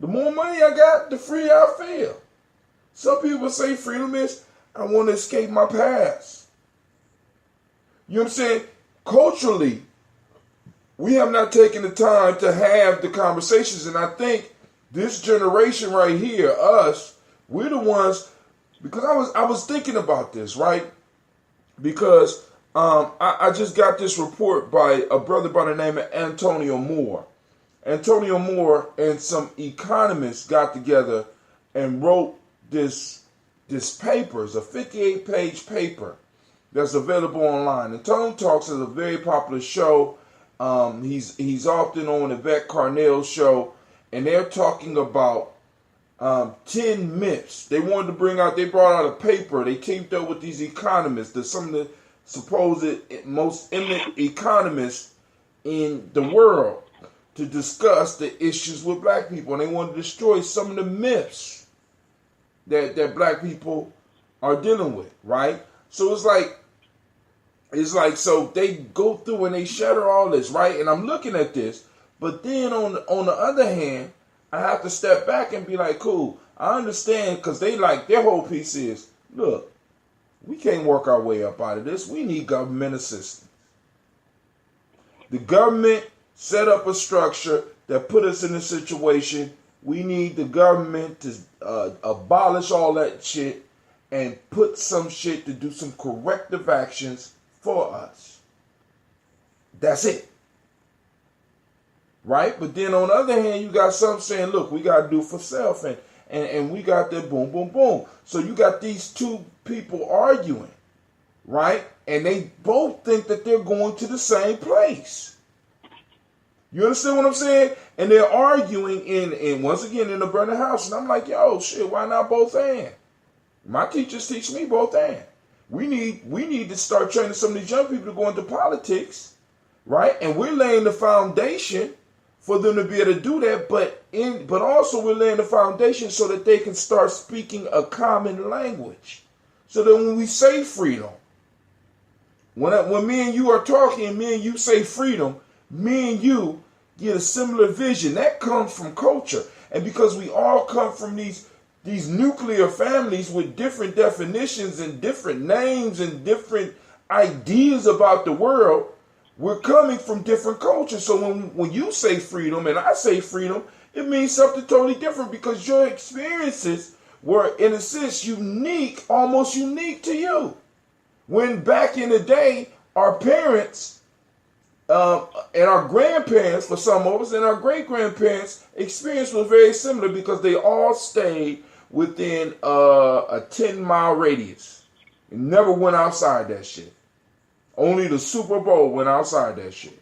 The more money I got, the freer I feel. Some people say freedom is I want to escape my past. You know what I'm saying? Culturally, we have not taken the time to have the conversations. And I think this generation right here, us, we're the ones, because I was thinking about this, right? Because I just got this report by a brother by the name of Antonio Moore. Antonio Moore and some economists got together and wrote this paper. It's a 58-page paper that's available online. And Tone Talks is a very popular show. He's often on Yvette Carnell's show, and they're talking about 10 myths. They brought out a paper. They teamed up with these economists. There's some of the supposed most eminent economists in the world to discuss the issues with black people. And they want to destroy some of the myths that black people are dealing with, right? So it's like, so they go through and they shatter all this, right? And I'm looking at this, but then on the other hand, I have to step back and be like, cool, I understand, because they like, their whole piece is, look, we can't work our way up out of this. We need government assistance. The government set up a structure that put us in a situation. We need the government to abolish all that shit and put some shit to do some corrective actions for us. That's it. Right? But then on the other hand, you got some saying, look, we got to do for self, and we got that boom, boom, boom. So you got these two people arguing, right? And they both think that they're going to the same place. You understand what I'm saying? And they're arguing in once again in the burning house. And I'm like, yo, shit, why not both and? My teachers teach me both and. We need to start training some of these young people to go into politics, right? And we're laying the foundation for them to be able to do that, but also we're laying the foundation so that they can start speaking a common language. So that when we say freedom, when me and you are talking and me and you say freedom, me and you get a similar vision. That comes from culture. And because we all come from these nuclear families with different definitions and different names and different ideas about the world, we're coming from different cultures. So when you say freedom and I say freedom, it means something totally different because your experiences were, in a sense, unique, almost unique to you. When back in the day, our parents and our grandparents, for some of us, and our great-grandparents' experience was very similar because they all stayed within a 10-mile radius. And never went outside that shit. Only the Super Bowl went outside that shit.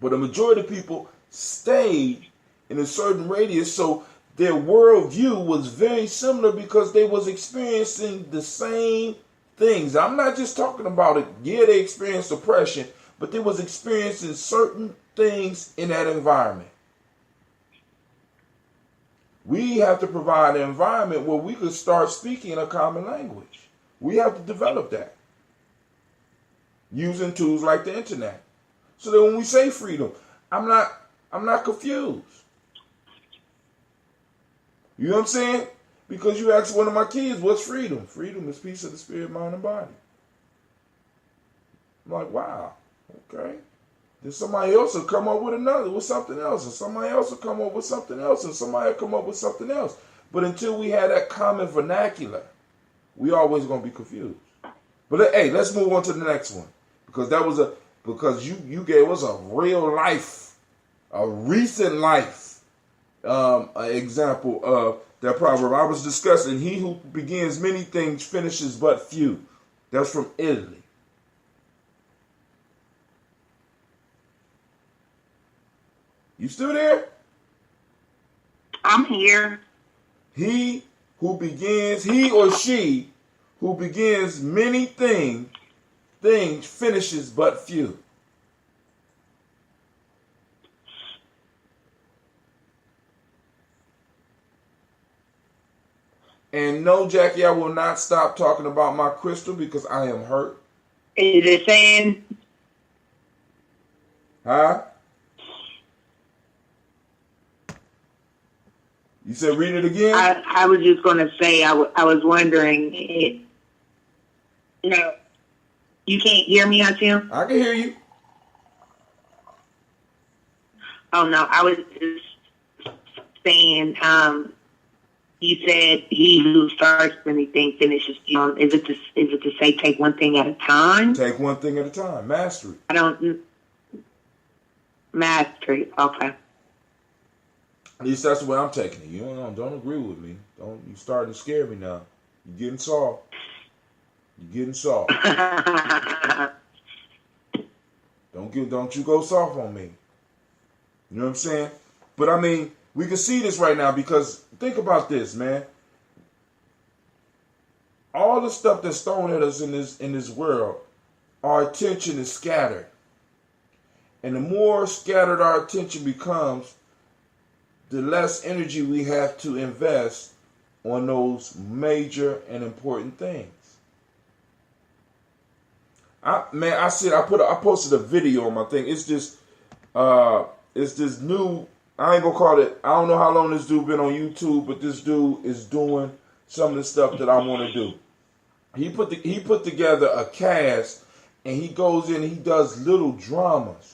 But the majority of people stayed in a certain radius, so their worldview was very similar because they was experiencing the same things. I'm not just talking about it. Yeah, they experienced oppression, but they was experiencing certain things in that environment. We have to provide an environment where we could start speaking a common language. We have to develop that using tools like the internet. So that when we say freedom, I'm not confused. You know what I'm saying? Because you ask one of my kids, what's freedom? Freedom is peace of the spirit, mind, and body. I'm like, wow, okay. Then somebody else will come up with something else, and somebody else will come up with something else, and somebody will come up with something else. But until we have that common vernacular, we always gonna be confused. But hey, let's move on to the next one. Because you gave us a real life, a recent life example of that proverb. I was discussing, he who begins many things finishes but few. That's from Italy. You still there? I'm here. He or she who begins many things finishes but few. And no, Jackie, I will not stop talking about my crystal because I am hurt. Is it saying? Huh? You said read it again? I was just going to say, I was wondering, no, you can't hear me, Tim? I can hear you. Oh, no, I was just saying, you said he who starts anything finishes. Is it to say take one thing at a time? Take one thing at a time. Mastery. Mastery. Okay. At least that's the way I'm taking it. You don't agree with me. You starting to scare me now. You're getting soft. Don't you go soft on me. You know what I'm saying? But I mean, we can see this right now because think about this, man. All the stuff that's thrown at us in this world, our attention is scattered. And the more scattered our attention becomes, the less energy we have to invest on those major and important things. I posted a video on my thing. It's this new, I ain't gonna call it, I don't know how long this dude been on YouTube, but this dude is doing some of the stuff that I want to do. He put together a cast and he goes in and he does little dramas.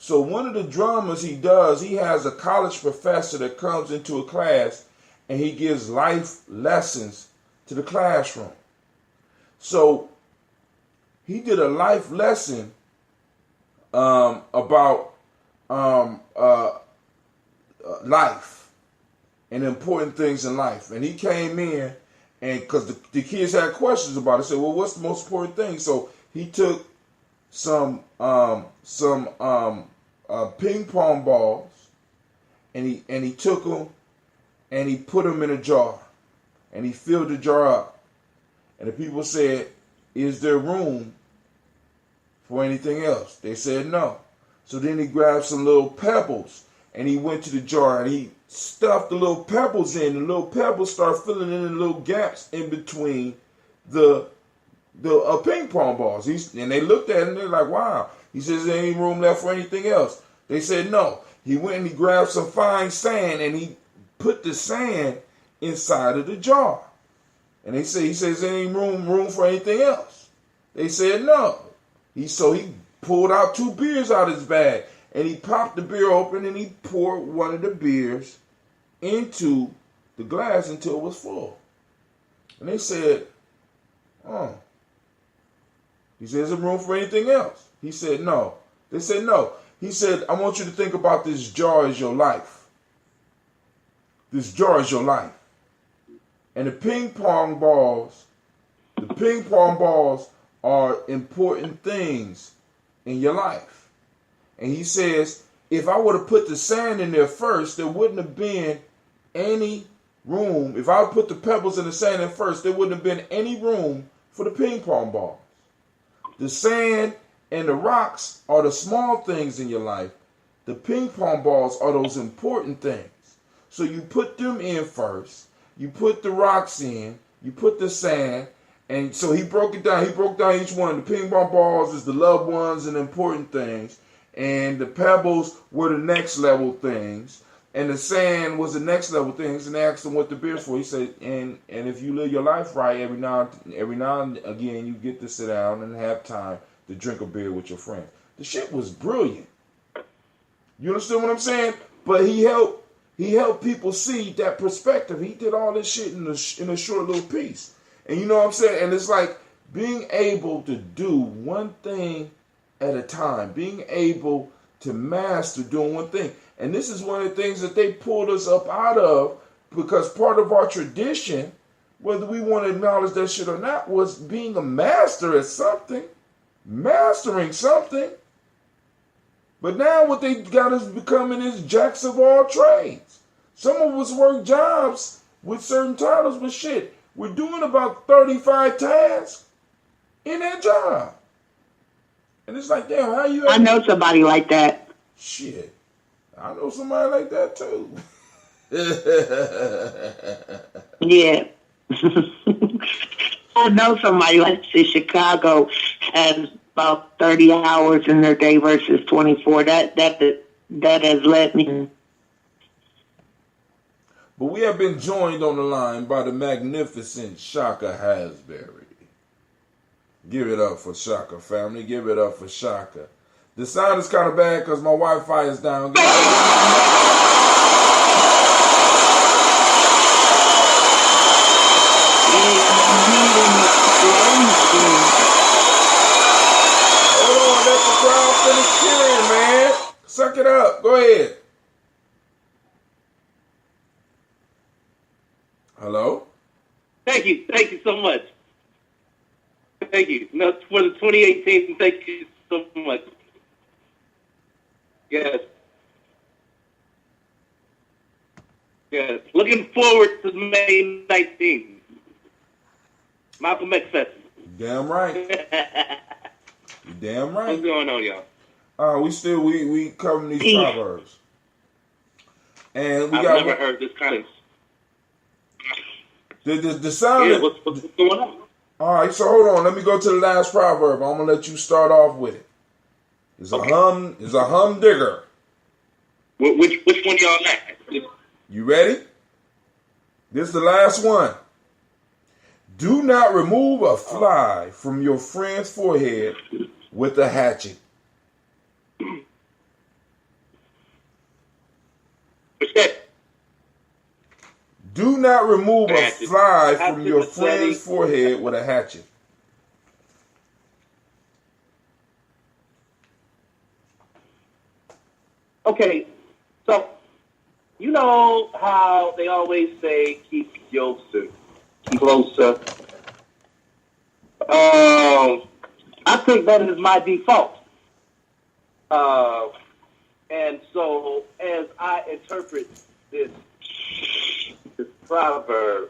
So one of the dramas he does, he has a college professor that comes into a class and he gives life lessons to the classroom. So he did a life lesson about life and important things in life. And he came in and because the kids had questions about it, said, well, what's the most important thing? So he took some ping pong balls, and he took them and he put them in a jar, and he filled the jar up. And the people said, "Is there room for anything else?" They said no. So then he grabbed some little pebbles and he went to the jar and he stuffed the little pebbles in. The little pebbles started filling in the little gaps in between the ping pong balls. And they looked at him and they're like, "Wow." He says, "There ain't room left for anything else." They said no. He went and he grabbed some fine sand and he put the sand inside of the jar. And he says, "There ain't room for anything else." They said no. So he pulled out 2 beers out of his bag and he popped the beer open and he poured one of the beers into the glass until it was full. And they said, "Oh." He said, "Is there room for anything else?" He said, "No." They said, "No." He said, "I want you to think about this jar as your life. This jar is your life. And the ping pong balls are important things in your life." And he says, "If I would have put the sand in there first, there wouldn't have been any room. If I would put the pebbles in the sand in first, there wouldn't have been any room for the ping pong balls. The sand and the rocks are the small things in your life. The ping pong balls are those important things. So you put them in first. You put the rocks in. You put the sand." And so he broke it down. He broke down each one. The ping pong balls is the loved ones and important things. And the pebbles were the next level things. And the sand was the next level things. And they asked him what the beer's for. He said, and if you live your life right, every now and again, you get to sit down and have time to drink a beer with your friends. The shit was brilliant. You understand what I'm saying? But he helped people see that perspective. He did all this shit in a short little piece. And you know what I'm saying? And it's like being able to do one thing at a time, being able to master doing one thing. And this is one of the things that they pulled us up out of, because part of our tradition, whether we want to acknowledge that shit or not, was being a master at something, mastering something. But now what they got us becoming is jacks of all trades. Some of us work jobs with certain titles, but shit, we're doing about 35 tasks in that job. And it's like, damn, how you... I know somebody like that. Shit. I know somebody like that too. Yeah. I know somebody like this in Chicago has about 30 hours in their day versus 24. That has led me. But we have been joined on the line by the magnificent Shaka Hasbury. Give it up for Shaka, family. Give it up for Shaka. The sound is kind of bad because my Wi-Fi is down. Hold on, let the crowd finish cheering, man. Suck it up. Go ahead. Hello? Thank you so much. Thank you. No, for the 2018, thank you so much. Yes. Yes. Looking forward to May 19th. Malcolm X Fest. Damn right. You damn right. What's going on, y'all? We covering these proverbs. And I've never heard this kind of... The sound... Yeah, what's going on? All right, so hold on. Let me go to the last proverb. I'm gonna let you start off with it. It's a humdinger. Which one y'all like? You ready? This is the last one. Do not remove a fly from your friend's forehead with a hatchet. What's that? Do not remove a fly from your friend's forehead with a hatchet. Okay, so you know how they always say keep closer, keep closer. I think that is my default. So as I interpret this proverb,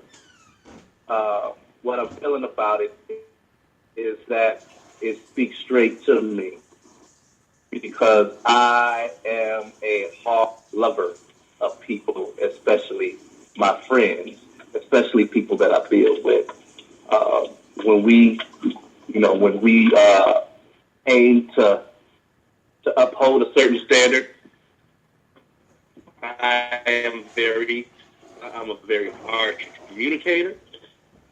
what I'm feeling about it is that it speaks straight to me because I am a hard lover of people, especially my friends, especially people that I build with. When we aim to uphold a certain standard, I'm a very harsh communicator,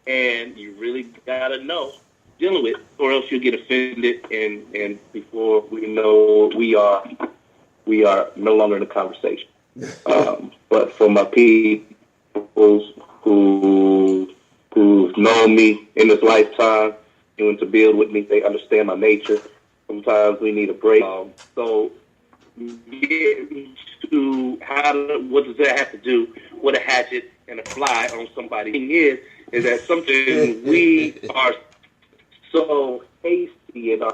and you really gotta know dealing with, or else you'll get offended, and before we know, we are no longer in a conversation. But for my people who've known me in this lifetime, and to build with me, they understand my nature. Sometimes we need a break. So getting to what does that have to do with a hatchet and a fly on somebody? The thing is that something we are so hasty and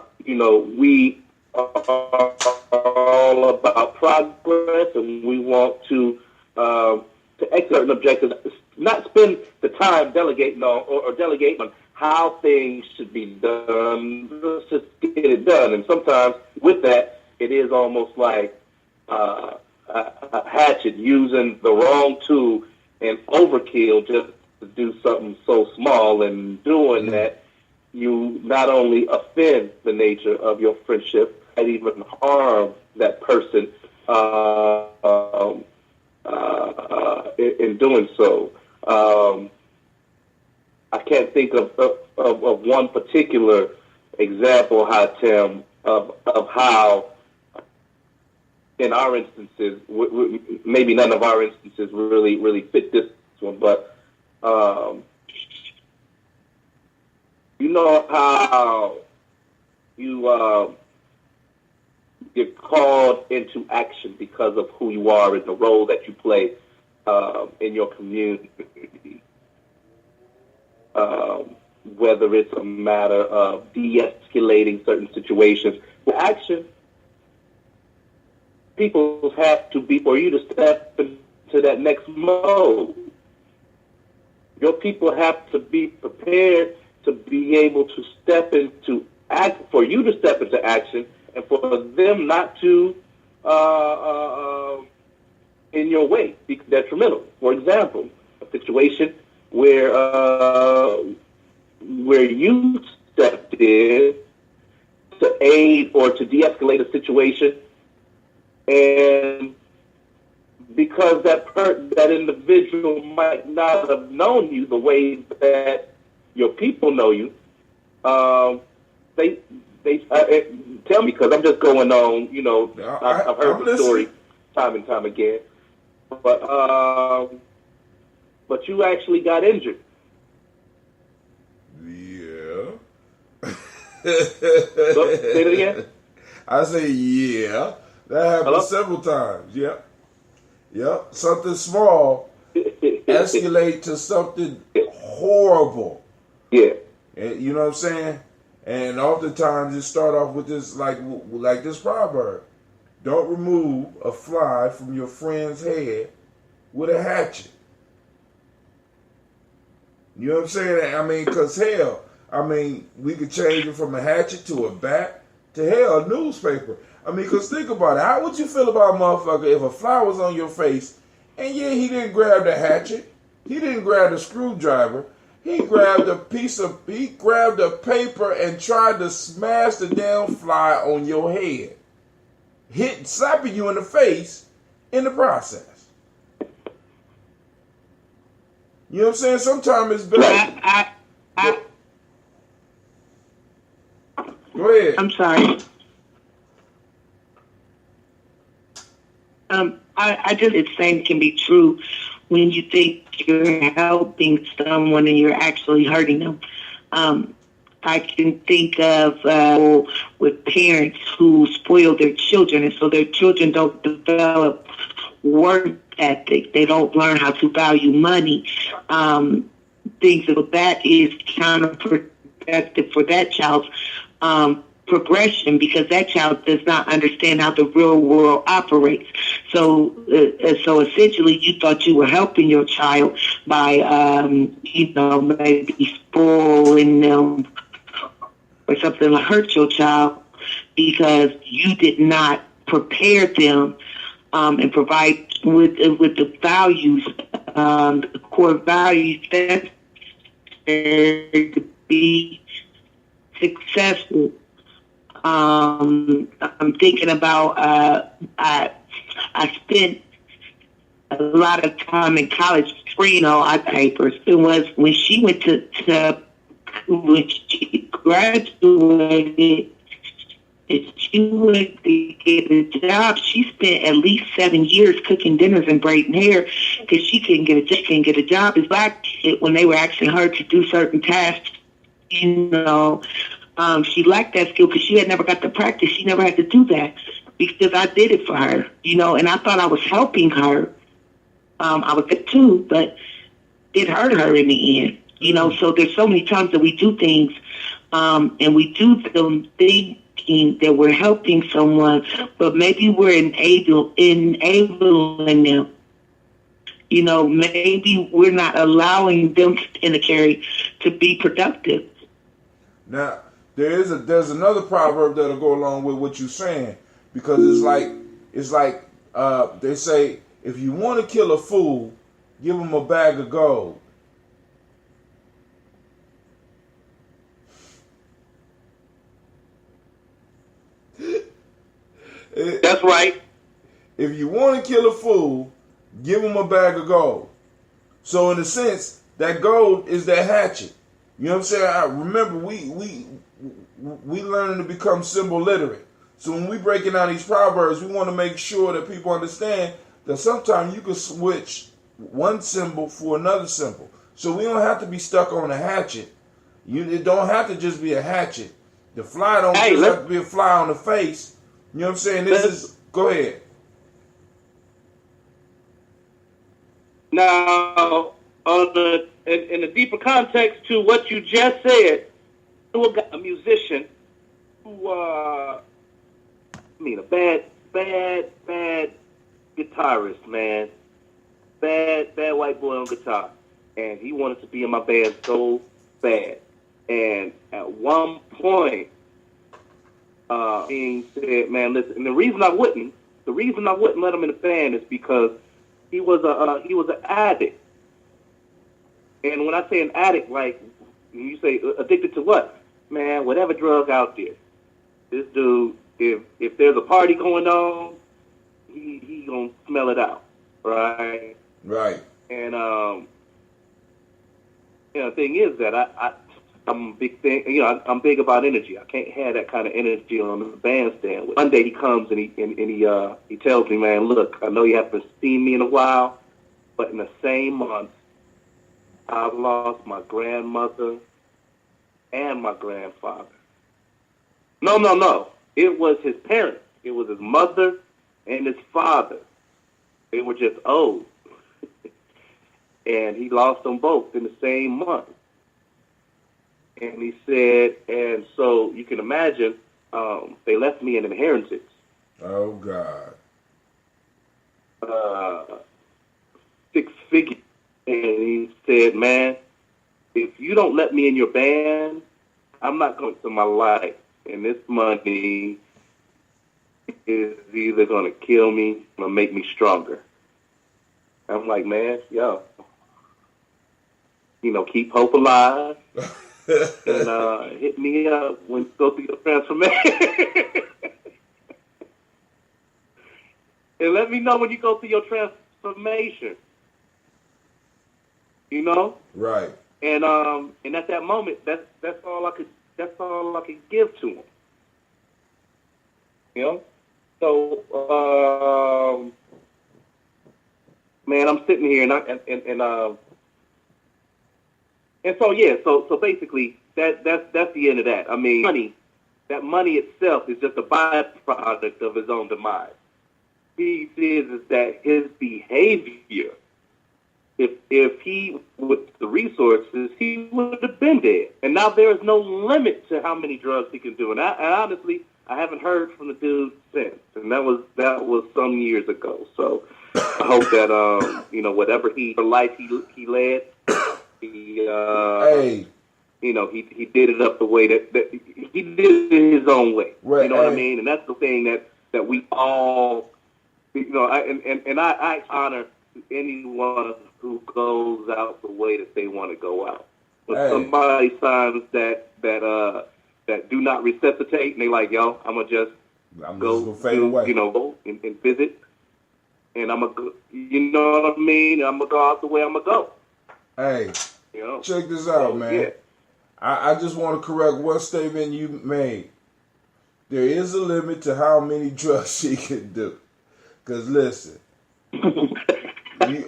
we are all about progress and we want to exert an objective, not spend the time delegating on or delegating on how things should be done. Let's just get it done. And sometimes with that, it is almost like a hatchet using the wrong tool and overkill just to do something so small. And doing that, you not only offend the nature of your friendship, and even harm that person in doing so. I can't think of one particular example, Tim, of how in our instances, maybe none of our instances really fit this one, but you know how you get called into action because of who you are and the role that you play in your community. Whether it's a matter of de-escalating certain situations. For action, people have to be, for you to step into that next mode. Your people have to be prepared to be able to step into act, for you to step into action, and for them not to, in your way, be detrimental. For example, a situation where you stepped in to aid or to de-escalate a situation, and because that individual might not have known you the way that your people know you, they tell me, because I'm just going on, I've heard the story time and time again, but you actually got injured. Yeah. So, say it again. I say yeah. That happened Hello? several times. Yep. Something small escalate to something horrible. Yeah. And you know what I'm saying? And oftentimes you start off with this like this proverb: don't remove a fly from your friend's head with a hatchet. You know what I'm saying? I mean, because we could change it from a hatchet to a bat to a newspaper. I mean, because think about it. How would you feel about a motherfucker if a fly was on your face and he didn't grab the hatchet, he didn't grab the screwdriver, he grabbed a paper and tried to smash the damn fly on your head, slapping you in the face in the process. You know what I'm saying? Sometimes it's better. Go ahead. I'm sorry. I just, the same can be true when you think you're helping someone and you're actually hurting them. I can think of with parents who spoil their children, and so their children don't develop work ethic. They don't learn how to value money. Things of that is counterproductive for that child's progression because that child does not understand how the real world operates. So essentially, you thought you were helping your child by, maybe spoiling them or something to hurt your child because you did not prepare them and provide with the values, the core values necessary to be successful. I'm thinking about I spent a lot of time in college reading all our papers. It was when she went to when she graduated. If she went to get a job, she spent at least 7 years cooking dinners and braiding hair because she couldn't get a job. As black kid, when they were asking her to do certain tasks, she lacked that skill because she had never got the practice. She never had to do that because I did it for her, and I thought I was helping her. I was good too, but it hurt her in the end, So there's so many times that we do things, and we do them thinking that we're helping someone, but maybe we're enabling them. Maybe we're not allowing them in the carry to be productive. Now, there's another proverb that'll go along with what you're saying, because it's like they say, if you want to kill a fool, give him a bag of gold. That's right. If you want to kill a fool, give him a bag of gold. So in a sense, that gold is that hatchet. You know what I'm saying? I remember we learning to become symbol literate. So when we breaking down these proverbs, we want to make sure that people understand that sometimes you can switch one symbol for another symbol. So we don't have to be stuck on a hatchet. It don't have to just be a hatchet. The fly don't just have to be a fly on the face. You know what I'm saying? Go ahead. Now, in the deeper context to what you just said, a musician who, a bad guitarist, man. Bad white boy on guitar. And he wanted to be in my band so bad. And at one point, he said, man, listen, and the reason I wouldn't let him in the band is because he was an addict. And when I say an addict, like, you say addicted to what? Man, whatever drug out there. This dude, if there's a party going on, he gonna smell it out, right? Right. And the thing is that I'm a big thing. I'm big about energy. I can't have that kind of energy on the bandstand. One day he comes and he tells me, man, look, I know you haven't seen me in a while, but in the same month, I lost my grandmother and my grandfather. No. It was his parents. It was his mother and his father. They were just old. And he lost them both in the same month. And he said, and so you can imagine, they left me an inheritance. Oh, God. 6 figures. And he said, man, if you don't let me in your band, I'm not going to my life. And this money is either going to kill me or make me stronger. I'm like, man, keep hope alive. And hit me up when you go through your transformation. And let me know when you go through your transformation. Right. And at that moment, that's all I could give to him. So man, I'm sitting here so basically that's the end of that. I mean, money itself is just a byproduct of his own demise. He is that his behavior if he with the resources, he would have been dead. And now there is no limit to how many drugs he can do. And honestly, I haven't heard from the dude since, and that was some years ago. So I hope that whatever life he led, he he did it up the way that he did it his own way. Right, you know what I mean? And that's the thing that we all, I honor anyone who goes out the way that they want to go out. But somebody signs that do not resuscitate, and they like, yo, I'm just gonna fade away, go and visit, and I'm gonna, you know what I mean? I'm gonna go out the way I'm gonna go. Hey, check this out, man. Yeah. I just want to correct one statement you made. There is a limit to how many drugs he can do. Cause listen, he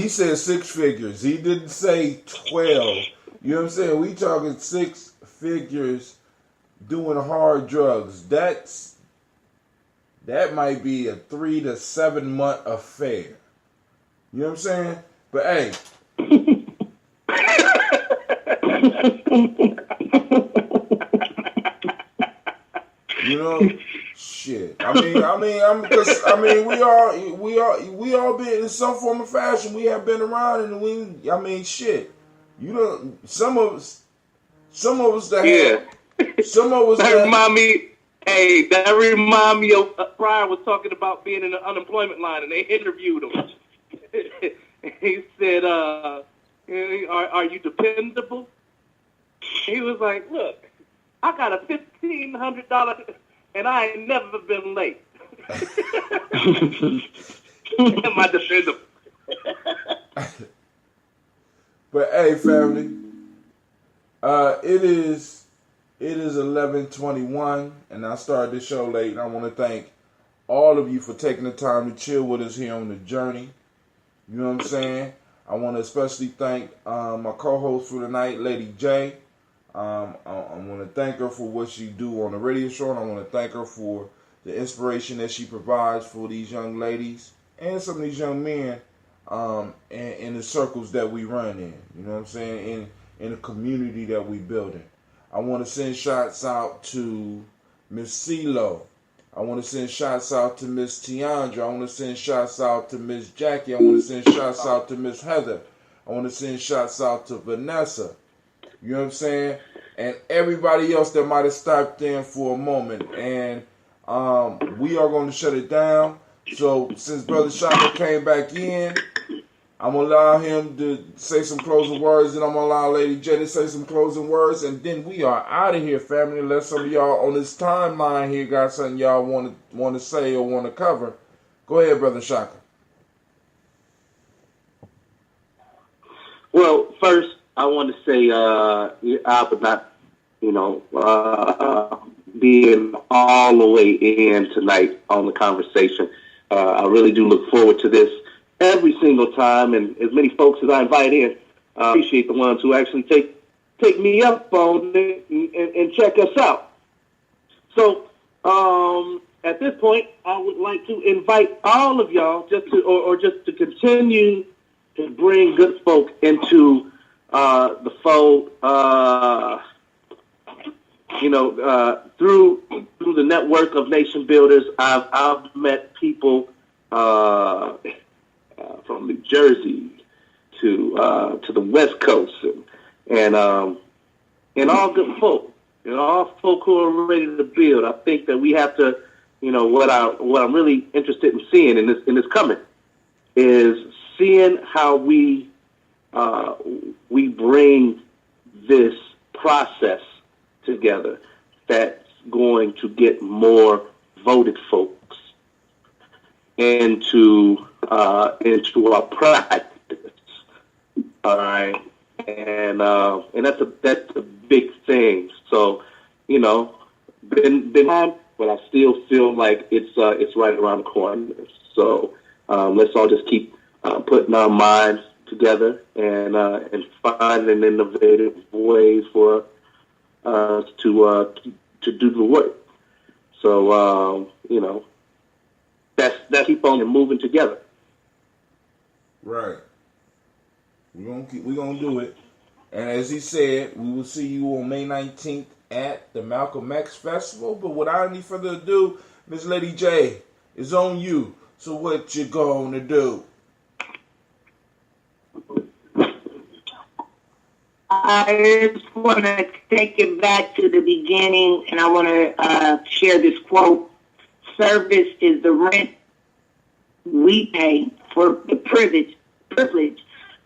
said 6 figures. He didn't say 12. You know what I'm saying? We talking 6 figures doing hard drugs. That might be a 3 to 7 month affair. You know what I'm saying? But hey. Shit. We all been in some form of fashion. We have been around, and shit. Some of us that remind me. Hey, that remind me of Brian was talking about being in the unemployment line, and they interviewed him. He said, "Are you dependable?" He was like, "Look, I got a $1,500, and I ain't never been late. Am I dependable?" But hey, family, it is 11:21, and I started this show late, and I want to thank all of you for taking the time to chill with us here on the journey. You know what I'm saying? I want to especially thank my co-host for tonight, Lady J. I want to thank her for what she do on the radio show, and I want to thank her for the inspiration that she provides for these young ladies and some of these young men in the circles that we run in. You know what I'm saying? In the community that we building. I want to send shots out to Miss CeeLo. I want to send shots out to Miss Tiandra. I want to send shots out to Miss Jackie. I want to send shots out to Miss Heather. I want to send shots out to Vanessa. You know what I'm saying? And everybody else that might have stopped in for a moment. And we are going to shut it down. So since Brother Shaka came back in, I'm going to allow him to say some closing words, and I'm going to allow Lady J to say some closing words, and then we are out of here, family. Unless some of y'all on this timeline here got something y'all want to say or want to cover. Go ahead, Brother Shaka. Well, first, I want to say I would not, being all the way in tonight on the conversation. I really do look forward to this every single time, and as many folks as I invite in, I appreciate the ones who actually take me up on it and check us out. So at this point, I would like to invite all of y'all just to continue to bring good folk into the fold. Through the network of nation builders, I've met people from New Jersey to the West Coast, and all good folk, all folk who are ready to build. I think that we have to, what I'm really interested in seeing in this coming is seeing how we bring this process together that's going to get more voted folks into our practice. All right, and that's a big thing. So, been on, but I still feel like it's right around the corner. So let's all just keep putting our minds together and find an innovative way for us to do the work. So that's keep on moving together. Right. We're gonna do it. And as he said, we will see you on May 19th at the Malcolm X Festival. But without any further ado, Miss Lady J, it's on you. So what you gonna do? I just want to take it back to the beginning, and I want to share this quote. Service is the rent we pay for the privilege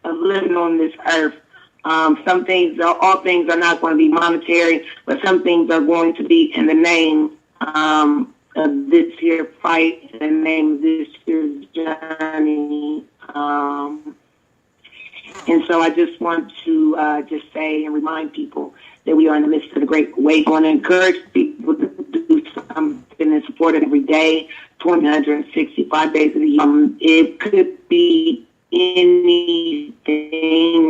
of living on this earth. Some things, all things are not going to be monetary, but some things are going to be in the name of this here fight, in the name of this here journey. And so I just want to just say and remind people that we are in the midst of the great wave. I want to encourage people to do something and support it every day, 265 days of the year. It could be anything.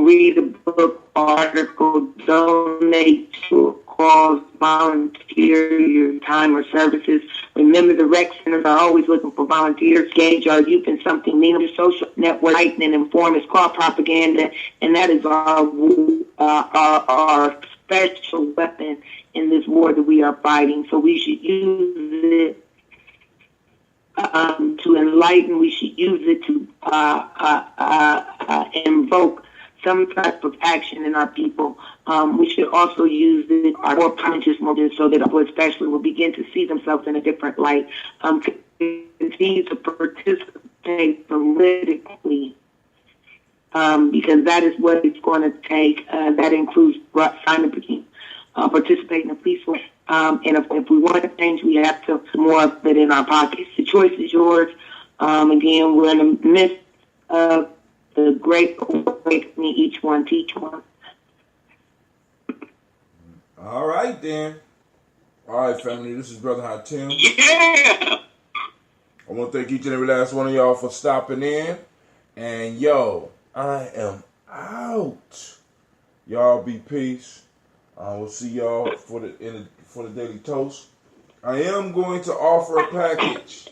Read a book, article, donate to a cause, volunteer your time or services. Remember, the rec centers are always looking for volunteers. Engage our youth in something meaningful. Social network, and inform is called propaganda, and that is our special weapon in this war that we are fighting. So we should use it to enlighten. We should use it to invoke some type of action in our people. We should also use it, our more conscious moments, so that people especially will begin to see themselves in a different light. Continue to participate politically, because that is what it's going to take. That includes signing a petition, participate in a peaceful. And if we want to change, we have to put more of it in our pockets. The choice is yours. Again, we're in the midst of the great awakening. Each one teach one. All right, then. All right, family. This is Brother Hatim. Yeah. I want to thank each and every last one of y'all for stopping in. And yo, I am out. Y'all be peace. We'll see y'all for the Daily Toast. I am going to offer a package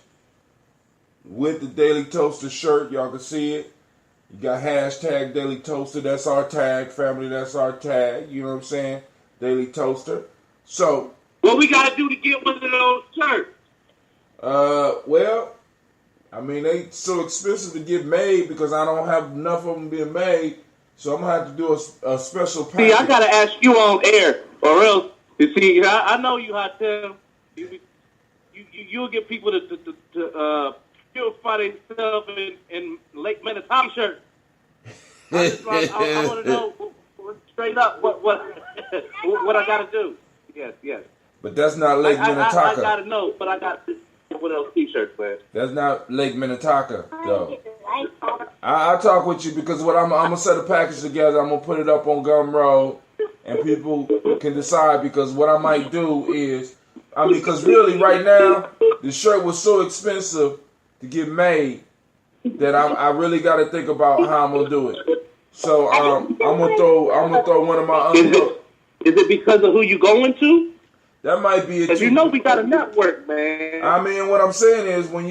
with the Daily Toaster shirt. Y'all can see it. You got hashtag Daily Toaster. That's our tag, family. That's our tag. You know what I'm saying? Daily Toaster. So, what we got to do to get one of those shirts? Well, I mean, they so expensive to get made because I don't have enough of them being made. So I'm going to have to do a special package. See, I got to ask you on air, or else, you see, I know you, Hatem. You'll get people to purify themselves in Lake Minnetonka shirt. I want to know straight up what I got to do. Yes. But that's not Lake Minnetonka. I got to know, but I got to what else t-shirts, man. That's not Lake Minnetonka, though. I'll talk with you because what I'm going to set a package together. I'm going to put it up on Gumroad, and people can decide because what I might do is, because really right now, the shirt was so expensive to get made that I really got to think about how I'm going to do it. So I'm gonna throw one of my Is it because of who you going to? That might be it. Because you know we got a network, man. I mean, what I'm saying is when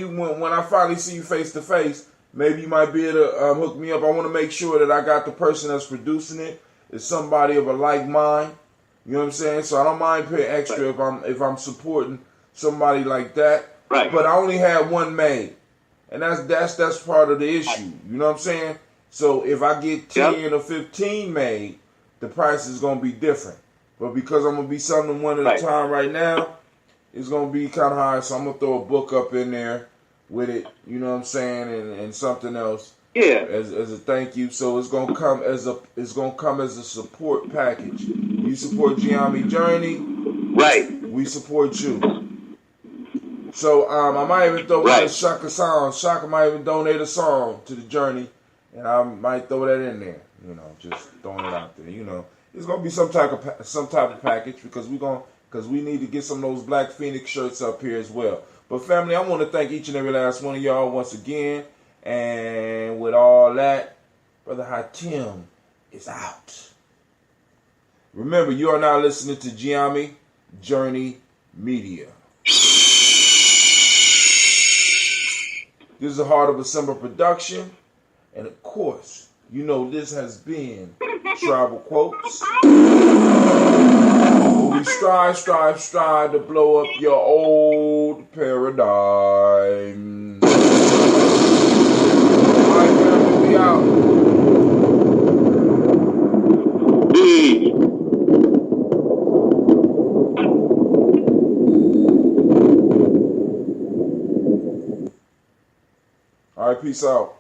I finally see you face to face, maybe you might be able to hook me up. I want to make sure that I got the person that's producing it is somebody of a like mind. You know what I'm saying? So I don't mind paying extra if I'm supporting somebody like that. Right. But I only had one made, and that's part of the issue. You know what I'm saying? So if I get 10 or 15 made, the price is gonna be different. But because I'm gonna be selling one at a time right now, it's gonna be kind of high. So I'm gonna throw a book up in there with it. You know what I'm saying, and something else. Yeah. As a thank you. So it's gonna come as a support package. You support Gye-Nyame Journey. Right. We support you. So I might even throw in a Shaka song. Shaka might even donate a song to the journey, and I might throw that in there. You know, just throwing it out there. You know, it's gonna be some type of package because we need to get some of those Black Phoenix shirts up here as well. But family, I want to thank each and every last one of y'all once again. And with all that, Brother Hatim is out. Remember, you are now listening to Gye-Nyame Journey Media. This is a Heart of December production, And of course, you know this has been Tribal Quotes. We strive to blow up your old paradigm. Alright, family, we out. Alright, peace out.